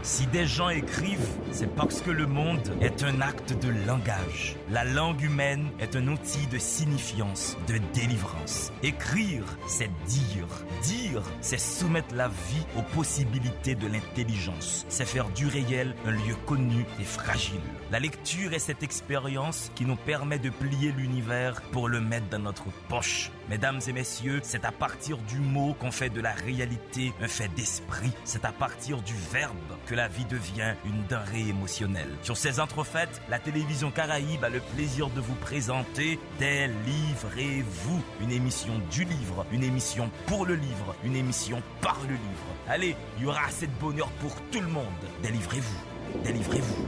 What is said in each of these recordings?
Si des gens écrivent, c'est parce que le monde est un acte de langage. La langue humaine est un outil de signifiance, de délivrance. Écrire, c'est dire. Dire, c'est soumettre la vie aux possibilités de l'intelligence. C'est faire du réel un lieu connu et fragile. La lecture est cette expérience qui nous permet de plier l'univers pour le mettre dans notre poche. Mesdames et messieurs, c'est à partir du mot qu'on fait de la réalité un fait d'esprit. C'est à partir du verbe que la vie devient une denrée émotionnelle. Sur ces entrefaites, la télévision Caraïbe a le plaisir de vous présenter Délivrez-vous, une émission du livre, une émission pour le livre, une émission par le livre. Allez, il y aura assez de bonheur pour tout le monde. Délivrez-vous, délivrez-vous.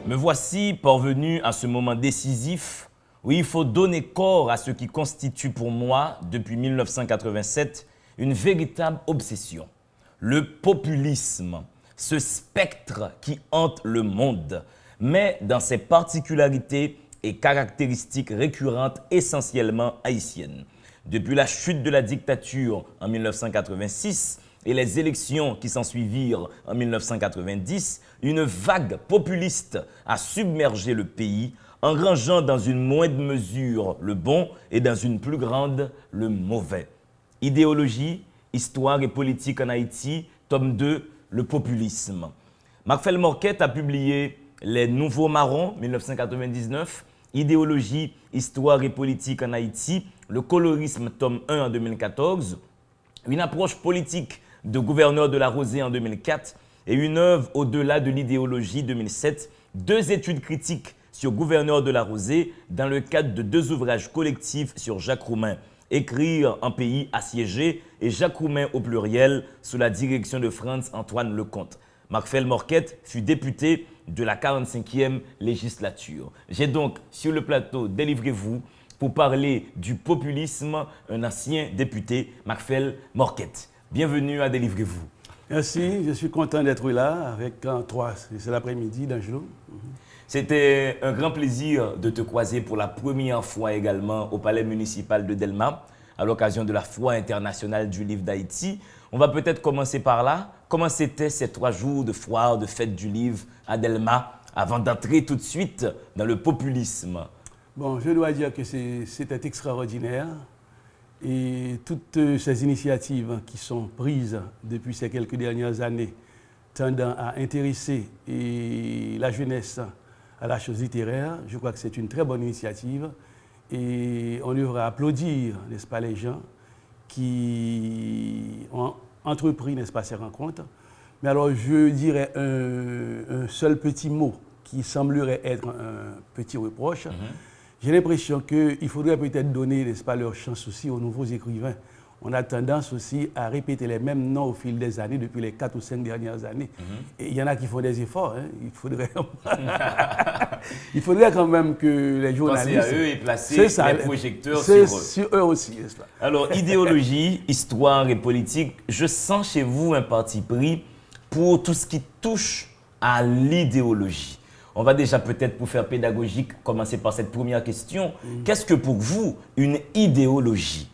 Me voici parvenu à ce moment décisif où il faut donner corps à ce qui constitue pour moi, depuis 1987, une véritable obsession. Le populisme, ce spectre qui hante le monde, mais dans ses particularités et caractéristiques récurrentes essentiellement haïtiennes. Depuis la chute de la dictature en 1986 et les élections qui s'ensuivirent en 1990, une vague populiste a submergé le pays, engrangeant dans une moindre mesure le bon et dans une plus grande le mauvais. Idéologie, histoire et politique en Haïti, tome 2, le populisme. Marcel Morquette a publié Les Nouveaux Marrons, 1999, Idéologie, histoire et politique en Haïti, le colorisme, tome 1 en 2014, une approche politique de gouverneur de la Rosée en 2004 et une œuvre au-delà de l'idéologie 2007, deux études critiques sur gouverneur de la Rosée dans le cadre de deux ouvrages collectifs sur Jacques Roumain, Écrire en pays assiégé et Jacques Roumain au pluriel sous la direction de Franz-Antoine Lecomte. Marcel Morquette fut député de la 45e législature. J'ai donc sur le plateau Délivrez-vous pour parler du populisme un ancien député, Marcel Morquette. Bienvenue à Délivrez-vous. Merci, je suis content d'être là avec toi. C'est l'après-midi d'Angelo. C'était un grand plaisir de te croiser pour la première fois également au Palais municipal de Delma, à l'occasion de la Foire internationale du livre d'Haïti. On va peut-être commencer par là. Comment c'était ces 3 jours de foire, de fête du livre à Delma, avant d'entrer tout de suite dans le populisme? Bon, je dois dire que c'était extraordinaire. Et toutes ces initiatives qui sont prises depuis ces quelques dernières années, tendant à intéresser la jeunesse à la chose littéraire, je crois que c'est une très bonne initiative. Et on devrait applaudir, n'est-ce pas, les gens qui ont entrepris, n'est-ce pas, ces rencontres. Mais alors, je dirais un seul petit mot qui semblerait être un petit reproche. J'ai l'impression qu'il faudrait peut-être donner, n'est-ce pas, leur chance aussi aux nouveaux écrivains. On a tendance aussi à répéter les mêmes noms au fil des années, depuis les 4 ou 5 dernières années. Et il y en a qui font des efforts. Hein. Il faudrait quand même que les journalistes... Penser à eux et placer les projecteurs sur eux aussi, n'est-ce pas? Alors, idéologie, histoire et politique, je sens chez vous un parti pris pour tout ce qui touche à l'idéologie. On va déjà peut-être, pour faire pédagogique, commencer par cette première question. Qu'est-ce que pour vous une idéologie?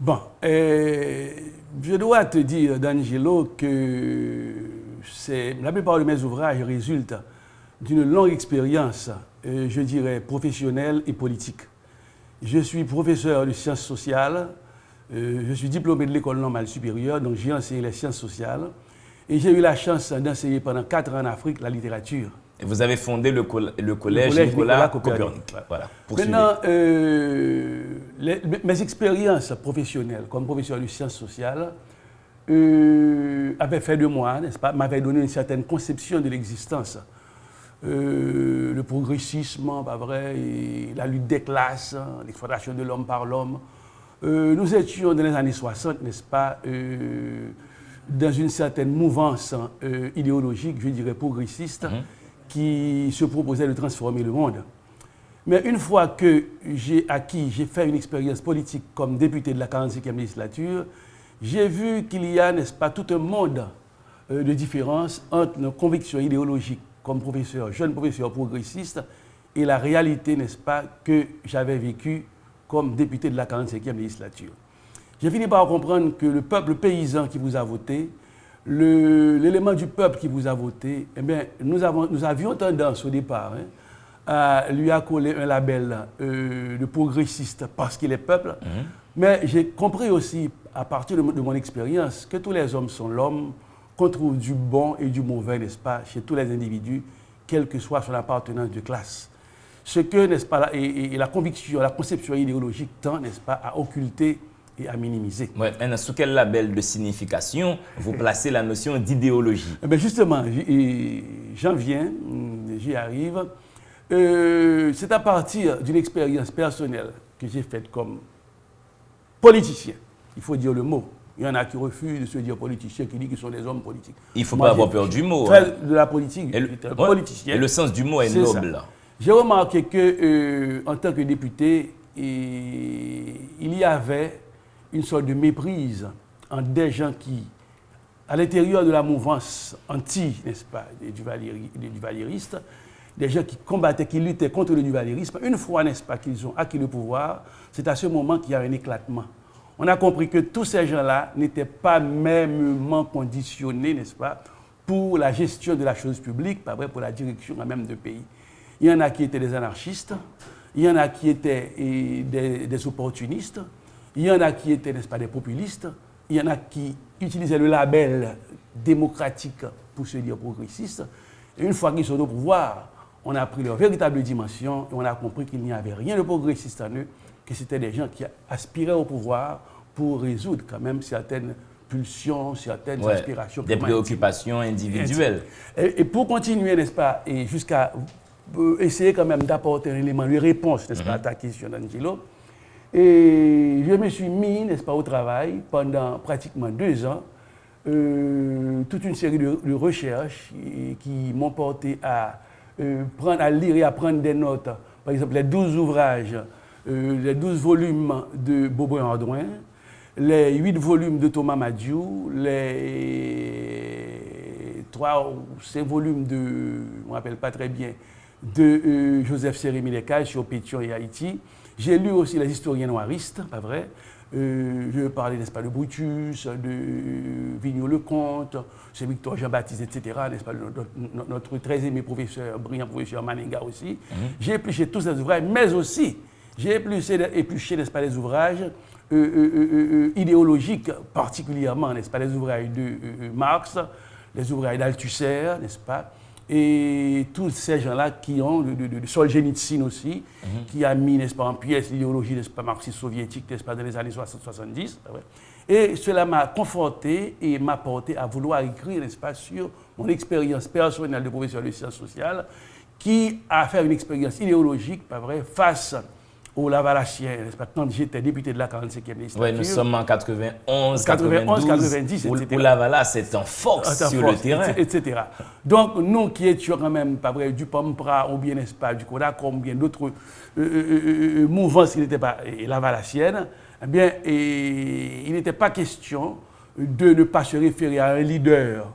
Bon, je dois te dire, D'Angelo, que la plupart de mes ouvrages résultent d'une longue expérience, je dirais, professionnelle et politique. Je suis professeur de sciences sociales, je suis diplômé de l'école normale supérieure, donc j'ai enseigné les sciences sociales. Et j'ai eu la chance d'enseigner pendant 4 ans en Afrique la littérature. Et vous avez fondé le collège Nicolas Copernic. Voilà. Maintenant, mes expériences professionnelles comme professeur de sciences sociales avaient fait de moi, n'est-ce pas, m'avaient donné une certaine conception de l'existence. Le progressisme, pas vrai, et la lutte des classes, l'exploitation de l'homme par l'homme. Nous étions dans les années 60, n'est-ce pas, dans une certaine mouvance idéologique, je dirais progressiste, qui se proposait de transformer le monde. Mais une fois que j'ai fait une expérience politique comme député de la 45e législature, j'ai vu qu'il y a, n'est-ce pas, tout un monde de différence entre nos convictions idéologiques comme jeune professeur progressiste, et la réalité, n'est-ce pas, que j'avais vécue comme député de la 45e législature. J'ai fini par comprendre que le peuple paysan qui vous a voté l'élément du peuple qui vous a voté, eh bien, nous avions tendance au départ à lui accoler un label de progressiste parce qu'il est peuple. Mais j'ai compris aussi, à partir de mon expérience, que tous les hommes sont l'homme, qu'on trouve du bon et du mauvais, n'est-ce pas, chez tous les individus, quelle que soit son appartenance de classe. Ce que, n'est-ce pas, et la conviction, la conception idéologique tend, n'est-ce pas, à occulter et à minimiser. Ouais, maintenant, sous quel label de signification vous placez la notion d'idéologie? Eh bien justement, j'en viens, j'y arrive. C'est à partir d'une expérience personnelle que j'ai faite comme politicien. Il faut dire le mot. Il y en a qui refusent de se dire politiciens, qui disent qu'ils sont des hommes politiques. Il ne faut pas avoir peur du mot. De la politique, politicien. Et le sens du mot est noble. J'ai remarqué que, en tant que député, il y avait une sorte de méprise entre des gens qui, à l'intérieur de la mouvance anti, n'est-ce pas, du valériste, des gens qui combattaient, qui luttaient contre le duvalérisme. Une fois, n'est-ce pas, qu'ils ont acquis le pouvoir, c'est à ce moment qu'il y a un éclatement. On a compris que tous ces gens-là n'étaient pas mêmement conditionnés, n'est-ce pas, pour la gestion de la chose publique, pas vrai, pour la direction même de pays. Il y en a qui étaient des anarchistes, il y en a qui étaient des opportunistes, il y en a qui étaient, n'est-ce pas, des populistes, il y en a qui utilisaient le label démocratique pour se dire progressistes. Et une fois qu'ils sont au pouvoir, on a pris leur véritable dimension et on a compris qu'il n'y avait rien de progressiste en eux, que c'était des gens qui aspiraient au pouvoir pour résoudre quand même certaines pulsions, certaines aspirations. Des préoccupations individuelles. Et pour continuer, n'est-ce pas, et jusqu'à essayer quand même d'apporter un élément de réponse, n'est-ce pas, à ta question, Angelo. Et je me suis mis, n'est-ce pas, au travail pendant pratiquement 2 ans, toute une série de recherches qui m'ont porté à lire et à prendre des notes. Par exemple, les 12 ouvrages, les 12 volumes de Beaubrun-Ardouin, les 8 volumes de Thomas Madiou, les 3 ou 5 volumes de, je ne me rappelle pas très bien, de Joseph Sérémy-Lescaille sur Pétion et Haïti. J'ai lu aussi les historiens noiristes, pas vrai. Je parlais, n'est-ce pas, de Brutus, de Vigneault-Lecomte, c'est Victor Jean-Baptiste, etc., n'est-ce pas, notre très aimé professeur, brillant professeur Maninga aussi. J'ai épluché tous ces ouvrages, mais aussi, j'ai épluché, n'est-ce pas, les ouvrages idéologiques, particulièrement, n'est-ce pas, les ouvrages de Marx, les ouvrages d'Althusser, n'est-ce pas, et tous ces gens-là qui ont, de Solzhenitsyn aussi, qui a mis, n'est-ce pas, en pièce l'idéologie, n'est-ce pas, marxiste-soviétique, n'est-ce pas, dans les années 60-70. Et cela m'a conforté et m'a porté à vouloir écrire, n'est-ce pas, sur mon expérience personnelle de professeur de sciences sociales, qui a fait une expérience idéologique, pas vrai, face aux Lavalassiens, n'est-ce pas, quand j'étais député de la 45e législature. Oui, nous sommes en 91, 90, etc. Où Lavalas est en force sur le terrain. Etc. Donc, nous qui étions quand même, pas vrai, du PAMPRA, ou bien, n'est-ce pas, du CODACOM, ou bien d'autres mouvances qui n'étaient pas lavalassiennes, eh bien, il n'était pas question de ne pas se référer à un leader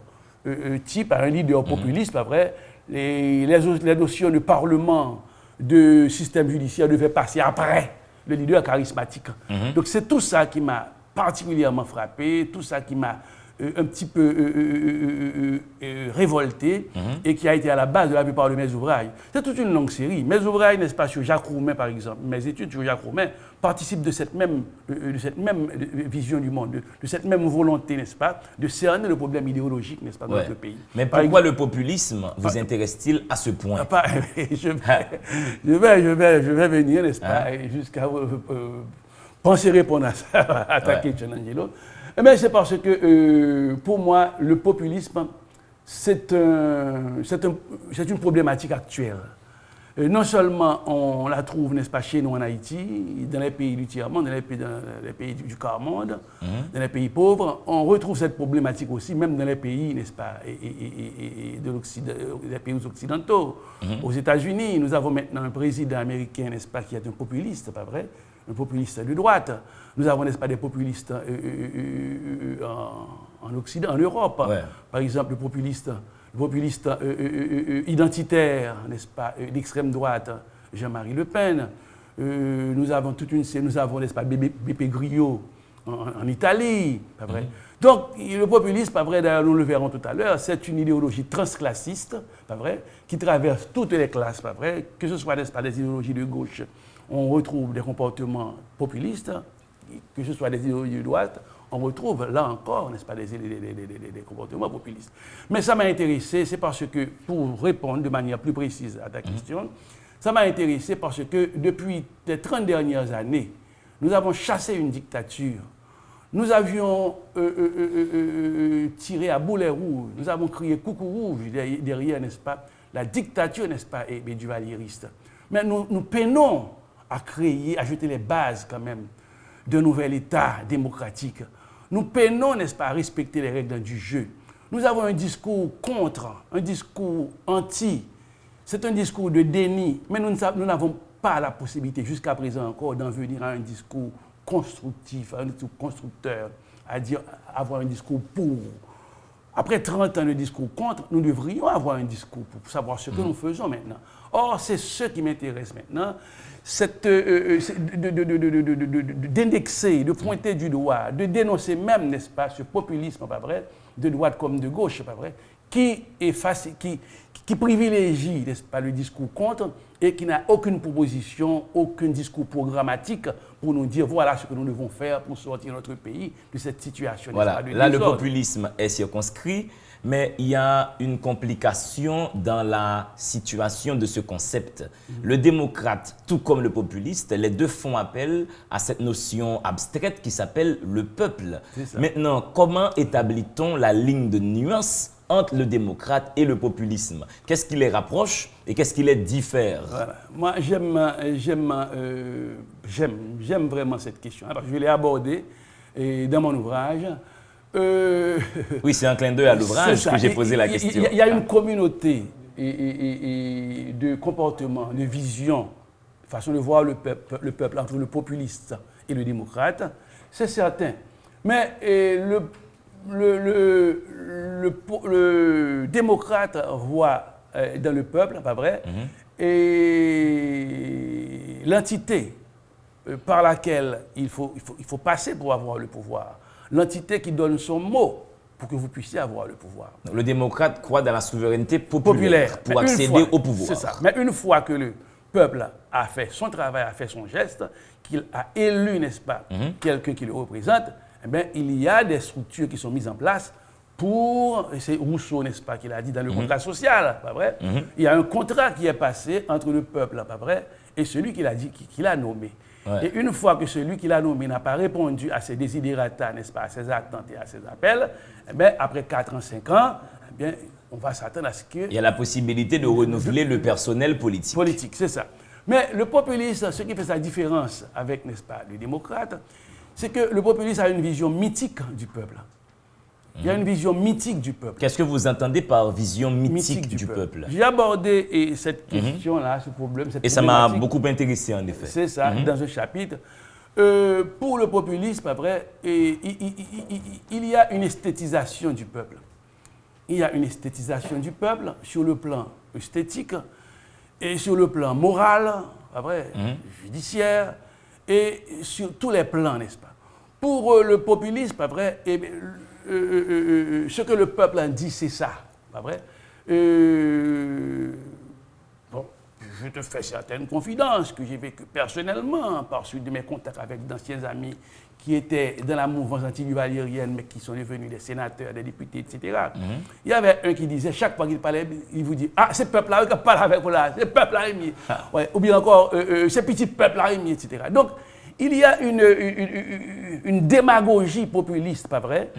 type, à un leader populiste, pas vrai. Les notions de parlement, de système judiciaire devaient passer après le leader charismatique. Donc c'est tout ça qui m'a particulièrement frappé, tout ça qui m'a un petit peu révolté et qui a été à la base de la plupart de mes ouvrages. C'est toute une longue série. Mes ouvrages, n'est-ce pas, sur Jacques Roumain, par exemple, mes études sur Jacques Roumain participent de cette même vision du monde, de cette même volonté, n'est-ce pas, de cerner le problème idéologique, n'est-ce pas, dans notre pays. Mais pourquoi le populisme vous intéresse-t-il à ce point? Je vais venir, n'est-ce pas, jusqu'à penser répondre à ça, à ta question, Angelo. Mais c'est parce que, pour moi, le populisme, c'est une problématique actuelle. Non seulement on la trouve, n'est-ce pas, chez nous en Haïti, dans les pays du tiers-monde, dans les pays du quart-monde, dans les pays pauvres, on retrouve cette problématique aussi, même dans les pays, n'est-ce pas, de l'Occident, les pays occidentaux. Aux États-Unis, nous avons maintenant un président américain, n'est-ce pas, qui est un populiste, pas vrai, un populiste de droite. Nous avons, n'est-ce pas, des populistes en Occident, en Europe. Par exemple, le populiste identitaire, n'est-ce pas, d'extrême droite, Jean-Marie Le Pen. Nous avons, n'est-ce pas, BP Grillo en Italie, pas vrai. Donc, le populisme, pas vrai, d'ailleurs, nous le verrons tout à l'heure, c'est une idéologie transclassiste, pas vrai, qui traverse toutes les classes, pas vrai, que ce soit, n'est-ce pas, des idéologies de gauche, on retrouve des comportements populistes, que ce soit des idéologies de droite, on retrouve là encore, n'est-ce pas, des comportements populistes. Mais ça m'a intéressé, c'est parce que, pour répondre de manière plus précise à ta question, ça m'a intéressé parce que depuis les 30 dernières années, nous avons chassé une dictature. Nous avions tiré à boulet rouge, nous avons crié coucou rouge derrière, n'est-ce pas, la dictature, n'est-ce pas, et du valériste. Mais nous peinons à créer, à jeter les bases quand même d'un nouvel État démocratique. Nous peinons, n'est-ce pas, à respecter les règles du jeu. Nous avons un discours contre, un discours anti, c'est un discours de déni, mais nous n'avons pas la possibilité jusqu'à présent encore d'en venir à un discours constructif, un discours constructeur, à dire avoir un discours pour. Après 30 ans de discours contre, nous devrions avoir un discours pour savoir ce que nous faisons maintenant. Or, c'est ce qui m'intéresse maintenant, d'indexer, de pointer du doigt, de dénoncer même, n'est-ce pas, ce populisme, pas vrai, de droite comme de gauche, pas vrai, qui privilégie, n'est-ce pas, le discours contre et qui n'a aucune proposition, aucun discours programmatique pour nous dire voilà ce que nous devons faire pour sortir notre pays de cette situation. Voilà, là le populisme est circonscrit, mais il y a une complication dans la situation de ce concept. Le démocrate, tout comme le populiste, les deux font appel à cette notion abstraite qui s'appelle le peuple. Maintenant, comment établit-on la ligne de nuance entre le démocrate et le populisme? Qu'est-ce qui les rapproche et qu'est-ce qui les diffère? Voilà. Moi, j'aime vraiment cette question. Alors, je l'ai abordée dans mon ouvrage. Oui, c'est un clin d'œil à l'ouvrage que j'ai posé la question. Il y a une communauté de comportement, de vision, façon de voir le peuple entre le populiste et le démocrate, c'est certain. Mais le démocrate voit dans le peuple, pas vrai, et l'entité par laquelle il faut passer pour avoir le pouvoir, l'entité qui donne son mot pour que vous puissiez avoir le pouvoir. Le démocrate croit dans la souveraineté populaire pour accéder au pouvoir. C'est ça. Mais une fois que le peuple a fait son travail, a fait son geste, qu'il a élu, n'est-ce pas, quelqu'un qui le représente, eh bien, il y a des structures qui sont mises en place pour, c'est Rousseau, n'est-ce pas, qui l'a dit dans le contrat social, pas vrai? Il y a un contrat qui est passé entre le peuple, pas vrai, et celui qui l'a dit, qui l'a nommé. Ouais. Et une fois que celui qui l'a nommé n'a pas répondu à ses desiderata, n'est-ce pas, à ses attentes et à ses appels, eh bien, après 4 ans, 5 ans, eh bien, on va s'attendre à ce que... Il y a la possibilité de renouveler le personnel politique. Politique, c'est ça. Mais le populiste, ce qui fait sa différence avec, n'est-ce pas, le démocrate, c'est que le populiste a une vision mythique du peuple. Il y a une vision mythique du peuple. Qu'est-ce que vous entendez par vision mythique du peuple? J'ai abordé cette question-là, ce problème. Et ça m'a beaucoup intéressé, en effet. C'est ça, dans un chapitre. Pour le populisme, après, il y a une esthétisation du peuple. Il y a une esthétisation du peuple sur le plan esthétique et sur le plan moral, après, judiciaire, et sur tous les plans, n'est-ce pas? Pour le populisme, après, ce que le peuple a dit, c'est ça, pas vrai? Bon, je te fais certaines confidences que j'ai vécues personnellement par suite de mes contacts avec d'anciens amis qui étaient dans la mouvance anti-duvalérienne, mais qui sont devenus des sénateurs, des députés, etc. Il y avait un qui disait, chaque fois qu'il parlait, il vous dit, ah, ce peuple-là, qui parle avec vous là, ce peuple-là, ouais, ou bien encore, ce petit peuple-là, etc. Donc, il y a une démagogie populiste, pas vrai,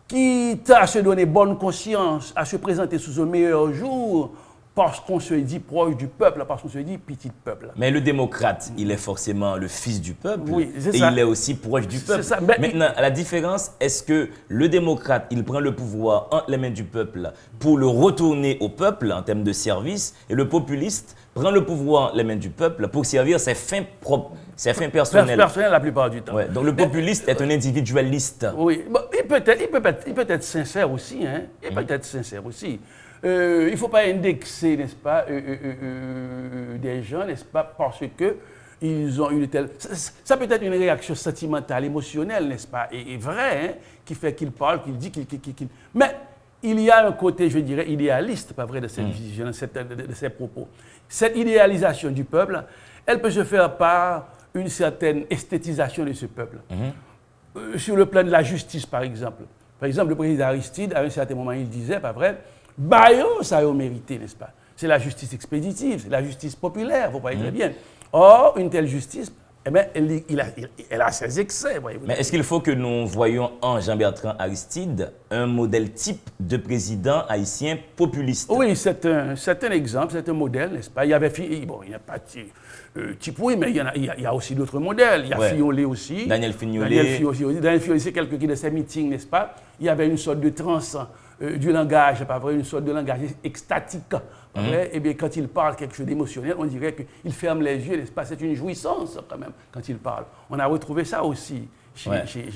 qui tend à se donner bonne conscience, à se présenter sous un meilleur jour, parce qu'on se dit proche du peuple, parce qu'on se dit petit peuple. Mais le démocrate, il est forcément le fils du peuple, oui, et ça. Il est aussi proche du peuple. Ça. Maintenant, la différence, est-ce que le démocrate, il prend le pouvoir entre les mains du peuple pour le retourner au peuple en termes de service, et le populiste prend le pouvoir entre les mains du peuple pour servir ses fins propres, ses fins personnelles. Personnelles la plupart du temps. Ouais, donc le populiste est un individualiste. Oui, bon, il peut être sincère aussi, hein. Il peut être sincère aussi. Il ne faut pas indexer, n'est-ce pas, des gens, n'est-ce pas, parce que ils ont une telle... Ça peut être une réaction sentimentale, émotionnelle, n'est-ce pas, et vraie, hein, qui fait qu'il parle, qu'il dit, qu'il... Mais il y a un côté, je dirais, idéaliste, pas vrai, de cette vision, de ces propos. Cette idéalisation du peuple, elle peut se faire par une certaine esthétisation de ce peuple. Sur le plan de la justice, par exemple. Par exemple, le président Aristide, à un certain moment, il disait, pas vrai, Bayon, ça a mérité, n'est-ce pas? C'est la justice expéditive, c'est la justice populaire, vous voyez très bien. Or, une telle justice, eh bien, elle a ses excès. Voyez-vous. Mais est-ce qu'il faut que nous voyions en Jean-Bertrand Aristide un modèle type de président haïtien populiste? Oui, c'est un exemple, c'est un modèle, n'est-ce pas? Il y avait, bon, il n'y a pas Tipoui, mais il y a aussi d'autres modèles. Il y a Fiolet aussi. Daniel Fignolet. Daniel Fiolet, c'est quelqu'un qui, de ses meetings, n'est-ce pas? Il y avait une sorte de transe du langage, pas vrai, une sorte de langage extatique. Pas vrai? Et bien, quand il parle quelque chose d'émotionnel, on dirait qu'il ferme les yeux, n'est-ce pas? C'est une jouissance, quand même, quand il parle. On a retrouvé ça aussi.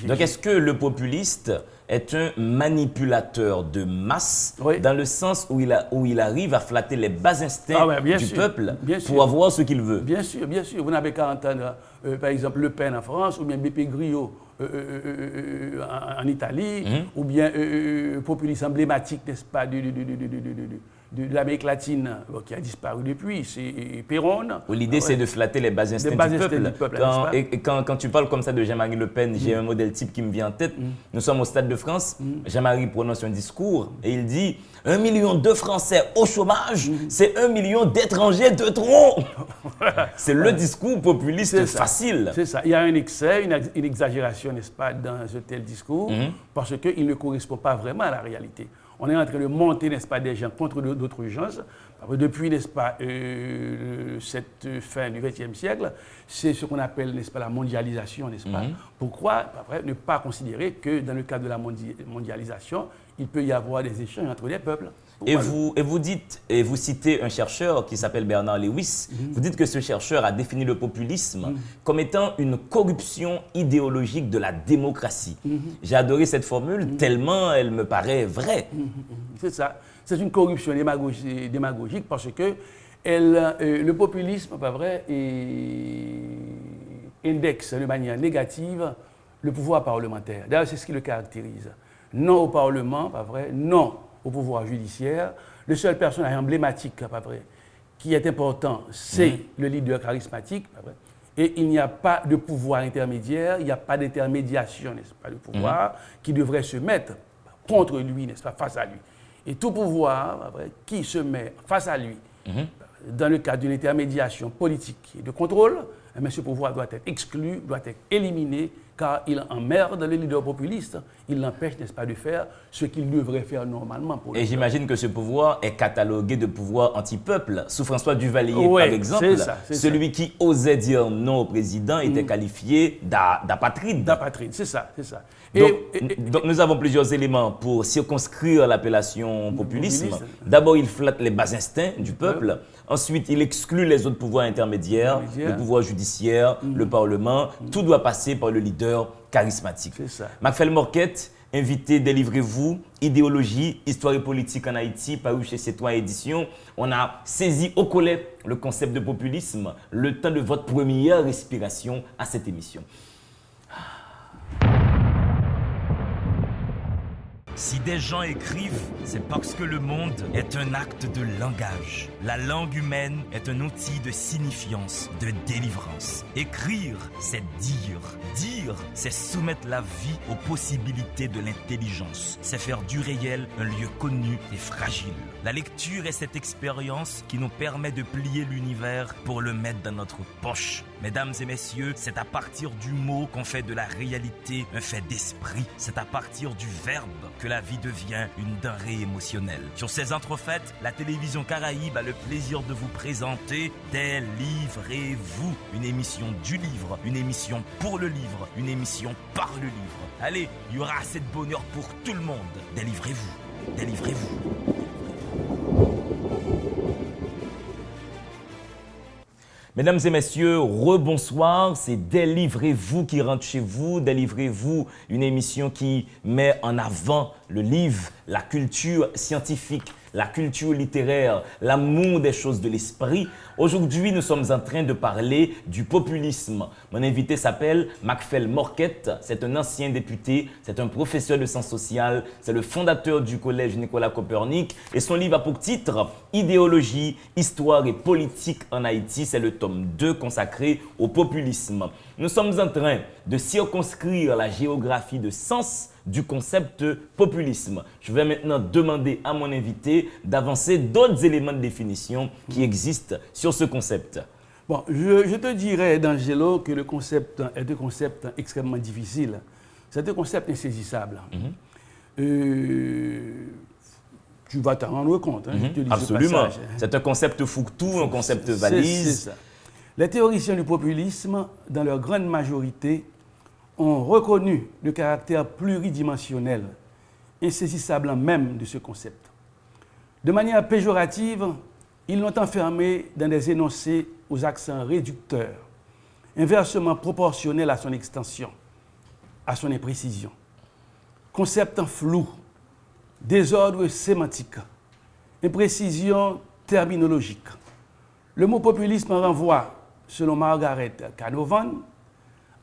Donc, est-ce que le populiste est un manipulateur de masse dans le sens où il arrive à flatter les bas instincts du peuple pour avoir ce qu'il veut? Bien sûr, bien sûr. Vous n'avez qu'à entendre, par exemple, Le Pen en France, ou bien BP Grillo en Italie, ou bien populiste emblématique, n'est-ce pas, de l'Amérique latine, qui a disparu depuis, c'est Perón. L'idée, c'est de flatter les bas instincts du peuple. Quand tu parles comme ça de Jean-Marie Le Pen, j'ai un modèle type qui me vient en tête. Nous sommes au Stade de France, Jean-Marie prononce un discours et il dit « 1 million de Français au chômage, c'est 1 million d'étrangers de trop !» C'est le discours populiste facile. C'est ça. Il y a un excès, une exagération, n'est-ce pas, dans ce tel discours, parce qu'il ne correspond pas vraiment à la réalité. On est en train de monter, n'est-ce pas, des gens contre d'autres gens. Depuis, n'est-ce pas, cette fin du XXe siècle, c'est ce qu'on appelle, n'est-ce pas, la mondialisation, n'est-ce pas? Pourquoi ne pas considérer que dans le cadre de la mondialisation, il peut y avoir des échanges entre les peuples? Et vous citez un chercheur qui s'appelle Bernard Lewis. Vous dites que ce chercheur a défini le populisme comme étant une corruption idéologique de la démocratie. J'ai adoré cette formule tellement elle me paraît vraie. C'est ça. C'est une corruption démagogique parce que le populisme, pas vrai, indexe de manière négative le pouvoir parlementaire. D'ailleurs, c'est ce qui le caractérise. Non au Parlement, pas vrai, non au pouvoir judiciaire. Le seul personnage emblématique, pas vrai, qui est important, c'est le leader charismatique, pas vrai. Et il n'y a pas de pouvoir intermédiaire, il n'y a pas d'intermédiation, n'est-ce pas, de pouvoir qui devrait se mettre contre lui, n'est-ce pas, face à lui. Et tout pouvoir, pas vrai, qui se met face à lui, dans le cadre d'une intermédiation politique et de contrôle, mais ce pouvoir doit être exclu, doit être éliminé, car il emmerde le leader populiste, il l'empêche, n'est-ce pas, de faire ce qu'il devrait faire normalement. Et j'imagine que ce pouvoir est catalogué de pouvoir anti-peuple. Sous François Duvalier, par exemple, celui qui osait dire non au président était qualifié d'apatride. D'apatride, c'est ça, c'est ça. Donc nous avons plusieurs éléments pour circonscrire l'appellation populisme. D'abord, il flatte les bas instincts du peuple. Ensuite, il exclut les autres pouvoirs intermédiaires, le pouvoir judiciaire, le Parlement. Tout doit passer par le leader charismatique. C'est ça. Macfel Morquette, invité Délivrez-vous, idéologie, histoire et politique en Haïti, paru chez Citoyen Édition. On a saisi au collet le concept de populisme, le temps de votre première respiration à cette émission. Si des gens écrivent, c'est parce que le monde est un acte de langage. La langue humaine est un outil de signifiance, de délivrance. Écrire, c'est dire. Dire, c'est soumettre la vie aux possibilités de l'intelligence. C'est faire du réel un lieu connu et fragile. La lecture est cette expérience qui nous permet de plier l'univers pour le mettre dans notre poche. Mesdames et messieurs, c'est à partir du mot qu'on fait de la réalité un fait d'esprit. C'est à partir du verbe que la vie devient une denrée émotionnelle. Sur ces entrefaites, la télévision Caraïbe a le plaisir de vous présenter Délivrez-vous, une émission du livre, une émission pour le livre, une émission par le livre. Allez, il y aura assez de bonheur pour tout le monde. Délivrez-vous, délivrez-vous. Mesdames et messieurs, rebonsoir, c'est Délivrez-vous qui rentre chez vous. Délivrez-vous, une émission qui met en avant le livre, la culture scientifique, la culture littéraire, l'amour des choses de l'esprit. Aujourd'hui, nous sommes en train de parler du populisme. Mon invité s'appelle Macfel Morquette. C'est un ancien député, c'est un professeur de sciences sociales, c'est le fondateur du collège Nicolas Copernic et son livre a pour titre « Idéologie, histoire et politique en Haïti ». C'est le tome 2 consacré au populisme. Nous sommes en train de circonscrire la géographie de sens du concept populisme. Je vais maintenant demander à mon invité d'avancer d'autres éléments de définition qui existent sur ce concept. Bon, je te dirais, D'Angelo, que le concept est un concept extrêmement difficile. C'est un concept insaisissable. Tu vas t'en rendre compte. Je te dis absolument. C'est un concept fourre-tout, un concept valise. C'est ça. Les théoriciens du populisme, dans leur grande majorité, ont reconnu le caractère pluridimensionnel, insaisissable même de ce concept. De manière péjorative, ils l'ont enfermé dans des énoncés aux accents réducteurs, inversement proportionnels à son extension, à son imprécision. Concept flou, désordre sémantique, imprécision terminologique. Le mot populisme renvoie, selon Margaret Canavan,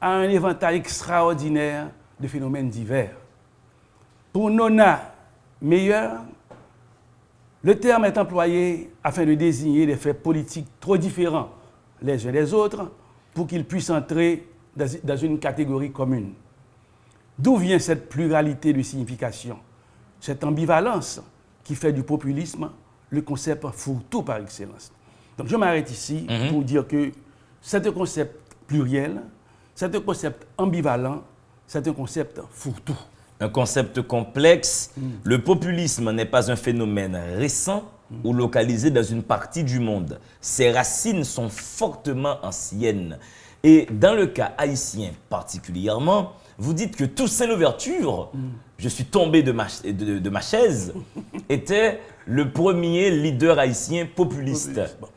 à un éventail extraordinaire de phénomènes divers. Pour Nona Meyer, le terme est employé afin de désigner des faits politiques trop différents les uns des autres pour qu'ils puissent entrer dans une catégorie commune. D'où vient cette pluralité de signification, cette ambivalence qui fait du populisme le concept fourre-tout par excellence. Donc je m'arrête ici pour dire que c'est un concept pluriel, c'est un concept ambivalent, c'est un concept fourre-tout. Un concept complexe. Le populisme n'est pas un phénomène récent ou localisé dans une partie du monde. Ses racines sont fortement anciennes. Et dans le cas haïtien particulièrement, vous dites que Toussaint Louverture, je suis tombé de ma chaise, était le premier leader haïtien populiste. Bon.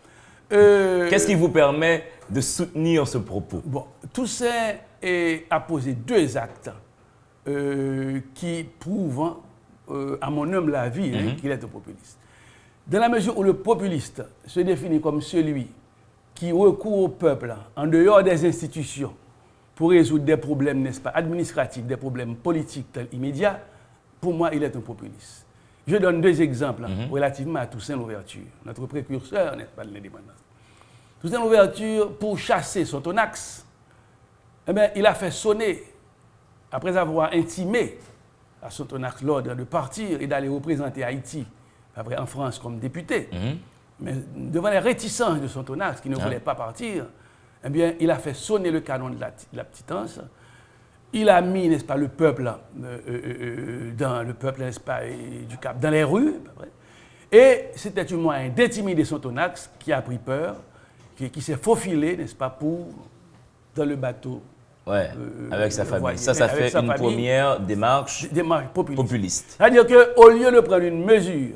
Qu'est-ce qui vous permet de soutenir ce propos? Bon, Toussaint a posé deux actes qui prouvent, à mon humble avis, qu'il est un populiste. Dans la mesure où le populiste se définit comme celui qui recourt au peuple en dehors des institutions pour résoudre des problèmes, n'est-ce pas, administratifs, des problèmes politiques immédiats, pour moi, il est un populiste. Je donne deux exemples relativement à Toussaint Louverture, notre précurseur, n'est-ce pas, de l'indépendance. Toussaint Louverture, pour chasser Sotonax, eh bien, il a fait sonner, après avoir intimé à Sotonax l'ordre de partir et d'aller représenter Haïti après, en France comme député, mais devant les réticences de Sotonax qui ne voulait pas partir, eh bien, il a fait sonner le canon de la petite anse. Il a mis, n'est-ce pas, le peuple n'est-ce pas, du Cap dans les rues. Et c'était un moyen d'intimider Sotonax qui a pris peur, qui s'est faufilé, n'est-ce pas, dans le bateau. Ouais, avec sa famille. Ça fait une première démarche populiste. C'est-à-dire qu'au lieu de prendre une mesure,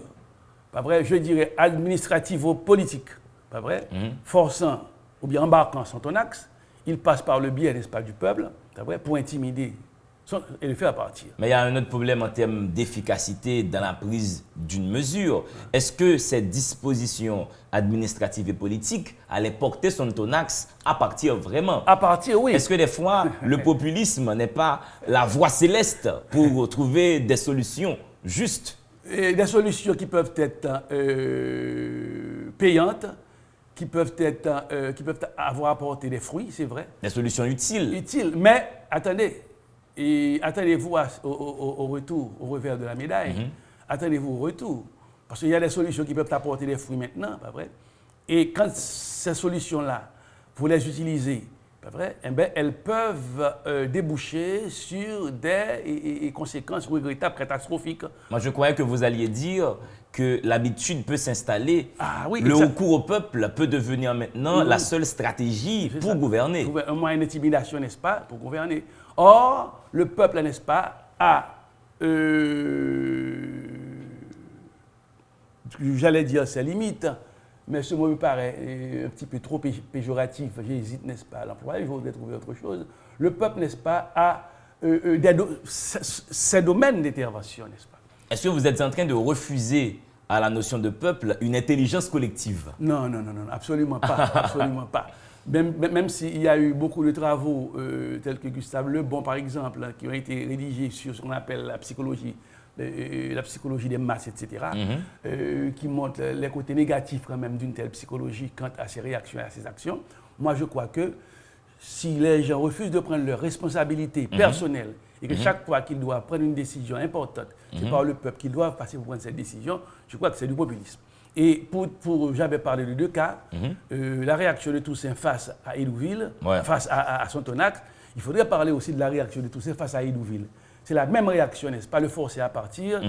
pas vrai, je dirais administrativo-politique, pas vrai, forçant ou bien embarquant Sotonax, il passe par le biais, n'est-ce pas, du peuple, pas vrai, pour intimider et le faire partir. Mais il y a un autre problème en termes d'efficacité dans la prise d'une mesure. Est-ce que cette disposition administrative et politique allait porter Sotonax à partir vraiment? À partir, oui. Est-ce que des fois, le populisme n'est pas la voie céleste pour trouver des solutions justes? Et des solutions qui peuvent être payantes, qui peuvent avoir apporté des fruits, c'est vrai. Des solutions utiles. Utiles, mais attendez. Et attendez-vous au retour, au revers de la médaille. Attendez-vous au retour. Parce qu'il y a des solutions qui peuvent apporter des fruits maintenant, pas vrai? Et quand ces solutions-là, vous les utilisez, pas vrai? Eh bien, elles peuvent déboucher sur des conséquences regrettables, catastrophiques. Moi, je croyais que vous alliez dire que l'habitude peut s'installer. Ah, oui, le recours au peuple peut devenir maintenant la seule stratégie pour gouverner. Un moyen d'intimidation, n'est-ce pas, pour gouverner. Or, le peuple, n'est-ce pas, a, j'allais dire ses limites, mais ce mot me paraît un petit peu trop péjoratif. J'hésite, n'est-ce pas, à l'employer, je voudrais trouver autre chose. Le peuple, n'est-ce pas, a ses domaines d'intervention, n'est-ce pas. Est-ce que vous êtes en train de refuser à la notion de peuple une intelligence collective. Non, absolument pas, absolument pas. Même s'il y a eu beaucoup de travaux, tels que Gustave Le Bon, par exemple, qui ont été rédigés sur ce qu'on appelle la psychologie des masses, etc., qui montrent les côtés négatifs quand même d'une telle psychologie quant à ses réactions et à ses actions. Moi, je crois que si les gens refusent de prendre leurs responsabilités personnelles et que chaque fois qu'ils doivent prendre une décision importante, c'est par le peuple qu'ils doivent passer pour prendre cette décision, je crois que c'est du populisme. Et j'avais parlé de deux cas, la réaction de Toussaint face à Hédouville, face à Sontonac. Il faudrait parler aussi de la réaction de Toussaint face à Hédouville. C'est la même réaction, n'est-ce pas, le forcer à partir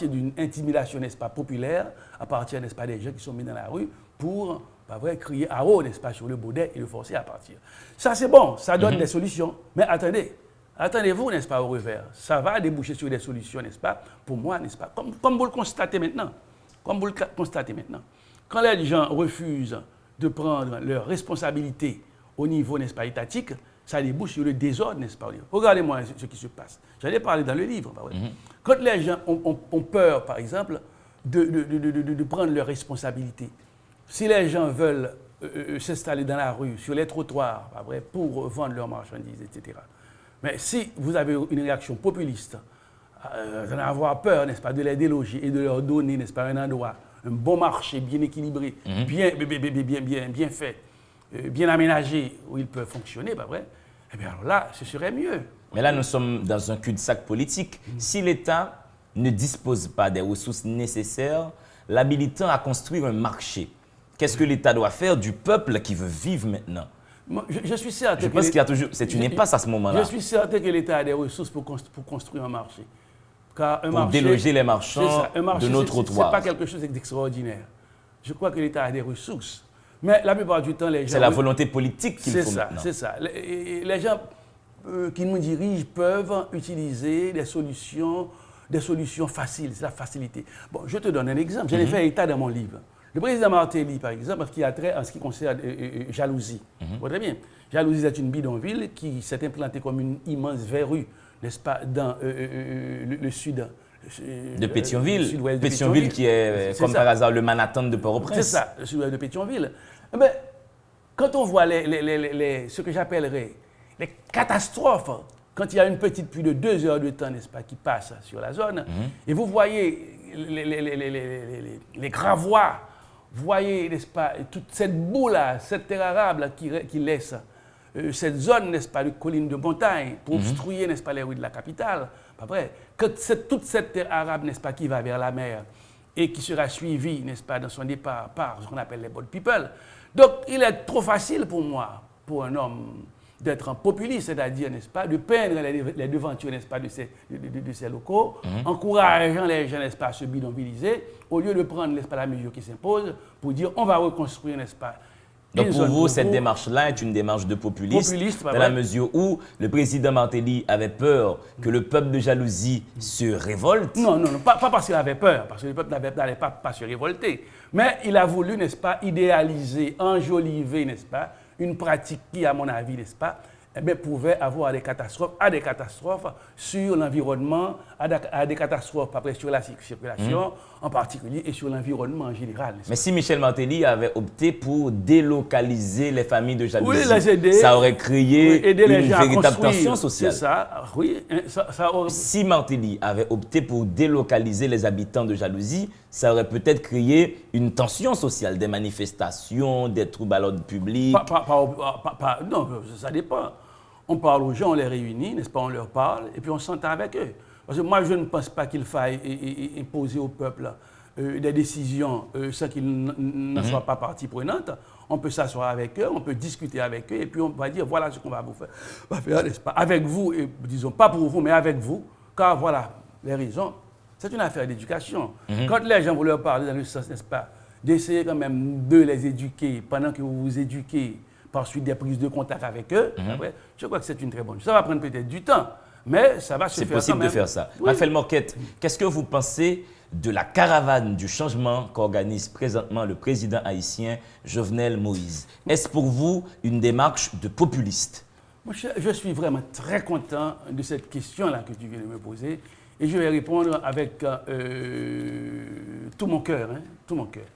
d'une intimidation, n'est-ce pas, populaire, à partir, n'est-ce pas, des gens qui sont mis dans la rue pour, pas vrai, crier à haut, n'est-ce pas, sur le baudet et le forcer à partir. Ça, c'est bon, ça donne des solutions. Mais attendez-vous, n'est-ce pas, au revers. Ça va déboucher sur des solutions, n'est-ce pas, pour moi, n'est-ce pas, comme vous le constatez maintenant. Quand les gens refusent de prendre leurs responsabilités au niveau, n'est-ce pas, étatique, ça débouche sur le désordre, n'est-ce pas? Regardez-moi ce qui se passe. J'en ai parlé dans le livre. Quand les gens ont peur, par exemple, de prendre leurs responsabilités, si les gens veulent s'installer dans la rue, sur les trottoirs, pas vrai, pour vendre leurs marchandises, etc. Mais si vous avez une réaction populiste, d'en avoir peur, n'est-ce pas, de les déloger et de leur donner, n'est-ce pas, un endroit, un bon marché bien équilibré, bien fait, bien aménagé, où ils peuvent fonctionner, pas vrai? Eh bien alors là, ce serait mieux. Mais là, nous sommes dans un cul-de-sac politique. Si l'État ne dispose pas des ressources nécessaires, l'habilitant à construire un marché, qu'est-ce que l'État doit faire du peuple qui veut vivre maintenant? Moi, je suis certain. Je pense qu'il y a toujours. C'est une impasse à ce moment-là. Je suis certain que l'État a des ressources pour construire un marché. Car un pour marché, déloger les marchands de nos trottoirs. Ce n'est pas quelque chose d'extraordinaire. Je crois que l'État a des ressources. Mais la plupart du temps, les gens... C'est la volonté politique qu'il faut maintenant. C'est ça. Les gens qui nous dirigent peuvent utiliser des solutions faciles. C'est la facilité. Bon, je te donne un exemple. J'en ai fait état dans mon livre. Le président Martelly, par exemple, qui a trait en ce qui concerne jalousie. Très bien. Jalousie, c'est une bidonville qui s'est implantée comme une immense verrue, n'est-ce pas, dans le sud de Pétionville. Pétionville qui est, comme par hasard, le Manhattan de Port-au-Prince. C'est ça, le sud-ouest de Pétionville. Mais quand on voit ce que j'appellerais les catastrophes, quand il y a une petite pluie de 2 heures de temps, n'est-ce pas, qui passe sur la zone, et vous voyez les gravois, vous voyez, n'est-ce pas, toute cette boue-là, cette terre arable qui laisse cette zone, n'est-ce pas, de collines de montagne pour obstruer, n'est-ce pas, les rues de la capitale. Pas vrai. Toute cette terre arabe, n'est-ce pas, qui va vers la mer et qui sera suivie, n'est-ce pas, dans son départ par ce qu'on appelle les boat people. Donc, il est trop facile pour moi, pour un homme, d'être un populiste, c'est-à-dire, n'est-ce pas, de peindre les devantures, n'est-ce pas, de ces locaux, encourageant les gens, n'est-ce pas, à se bidonvilliser, au lieu de prendre, n'est-ce pas, la mesure qui s'impose pour dire on va reconstruire, n'est-ce pas. Donc pour vous, cette démarche-là est une démarche de populiste dans la mesure où le président Martelly avait peur que le peuple de jalousie se révolte. Non, pas parce qu'il avait peur, parce que le peuple n'allait pas se révolter. Mais il a voulu, n'est-ce pas, idéaliser, enjoliver, n'est-ce pas, une pratique qui, à mon avis, n'est-ce pas, pouvait avoir des catastrophes sur l'environnement, à des catastrophes après sur la circulation en particulier et sur l'environnement en général. Mais si Michel Martelly avait opté pour délocaliser les familles de jalousie, les aider, ça aurait créé une véritable tension sociale. C'est ça, oui. Si Martelly avait opté pour délocaliser les habitants de jalousie, ça aurait peut-être créé une tension sociale, des manifestations, des troubles à l'ordre public. Non, ça dépend. On parle aux gens, on les réunit, n'est-ce pas, on leur parle, et puis on s'entend avec eux. Parce que moi, je ne pense pas qu'il faille imposer au peuple des décisions sans qu'ils n'en soient pas partie prenante. On peut s'asseoir avec eux, on peut discuter avec eux, et puis on va dire, voilà ce qu'on va vous faire, n'est-ce pas, avec vous, et disons, pas pour vous, mais avec vous, car voilà les raisons. C'est une affaire d'éducation. Quand les gens vous leur parlez dans le sens, n'est-ce pas, d'essayer quand même de les éduquer pendant que vous vous éduquez, par suite des prises de contact avec eux, après, je crois que c'est une très bonne chose. Ça va prendre peut-être du temps, mais ça va se faire. C'est possible de faire ça. Oui. Raphaël Morquette, qu'est-ce que vous pensez de la caravane du changement qu'organise présentement le président haïtien Jovenel Moïse? Est-ce pour vous une démarche de populiste? Moi, je suis vraiment très content de cette question-là que tu viens de me poser. Et je vais répondre avec tout mon cœur, hein, tout mon cœur.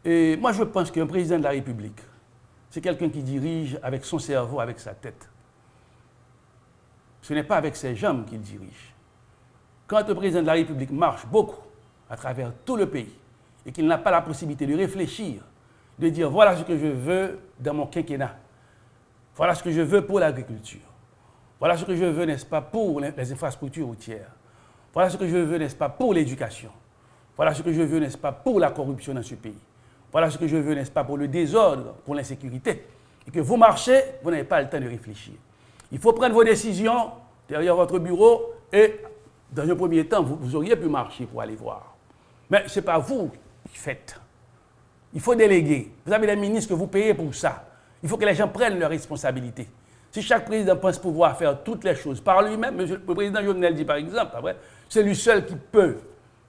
Et moi, je pense qu'un président de la République, c'est quelqu'un qui dirige avec son cerveau, avec sa tête. Ce n'est pas avec ses jambes qu'il dirige. Quand un président de la République marche beaucoup à travers tout le pays et qu'il n'a pas la possibilité de réfléchir, de dire voilà ce que je veux dans mon quinquennat, voilà ce que je veux pour l'agriculture, voilà ce que je veux, n'est-ce pas, pour les infrastructures routières, voilà ce que je veux, n'est-ce pas, pour l'éducation, voilà ce que je veux, n'est-ce pas, pour la corruption dans ce pays, voilà ce que je veux, n'est-ce pas, pour le désordre, pour l'insécurité, et que vous marchez, vous n'avez pas le temps de réfléchir. Il faut prendre vos décisions derrière votre bureau et, dans un premier temps, vous auriez pu marcher pour aller voir. Mais ce n'est pas vous qui faites. Il faut déléguer. Vous avez des ministres que vous payez pour ça. Il faut que les gens prennent leurs responsabilités. Si chaque président pense pouvoir faire toutes les choses par lui-même, le président Jovenel dit par exemple, pas vrai, c'est lui seul qui peut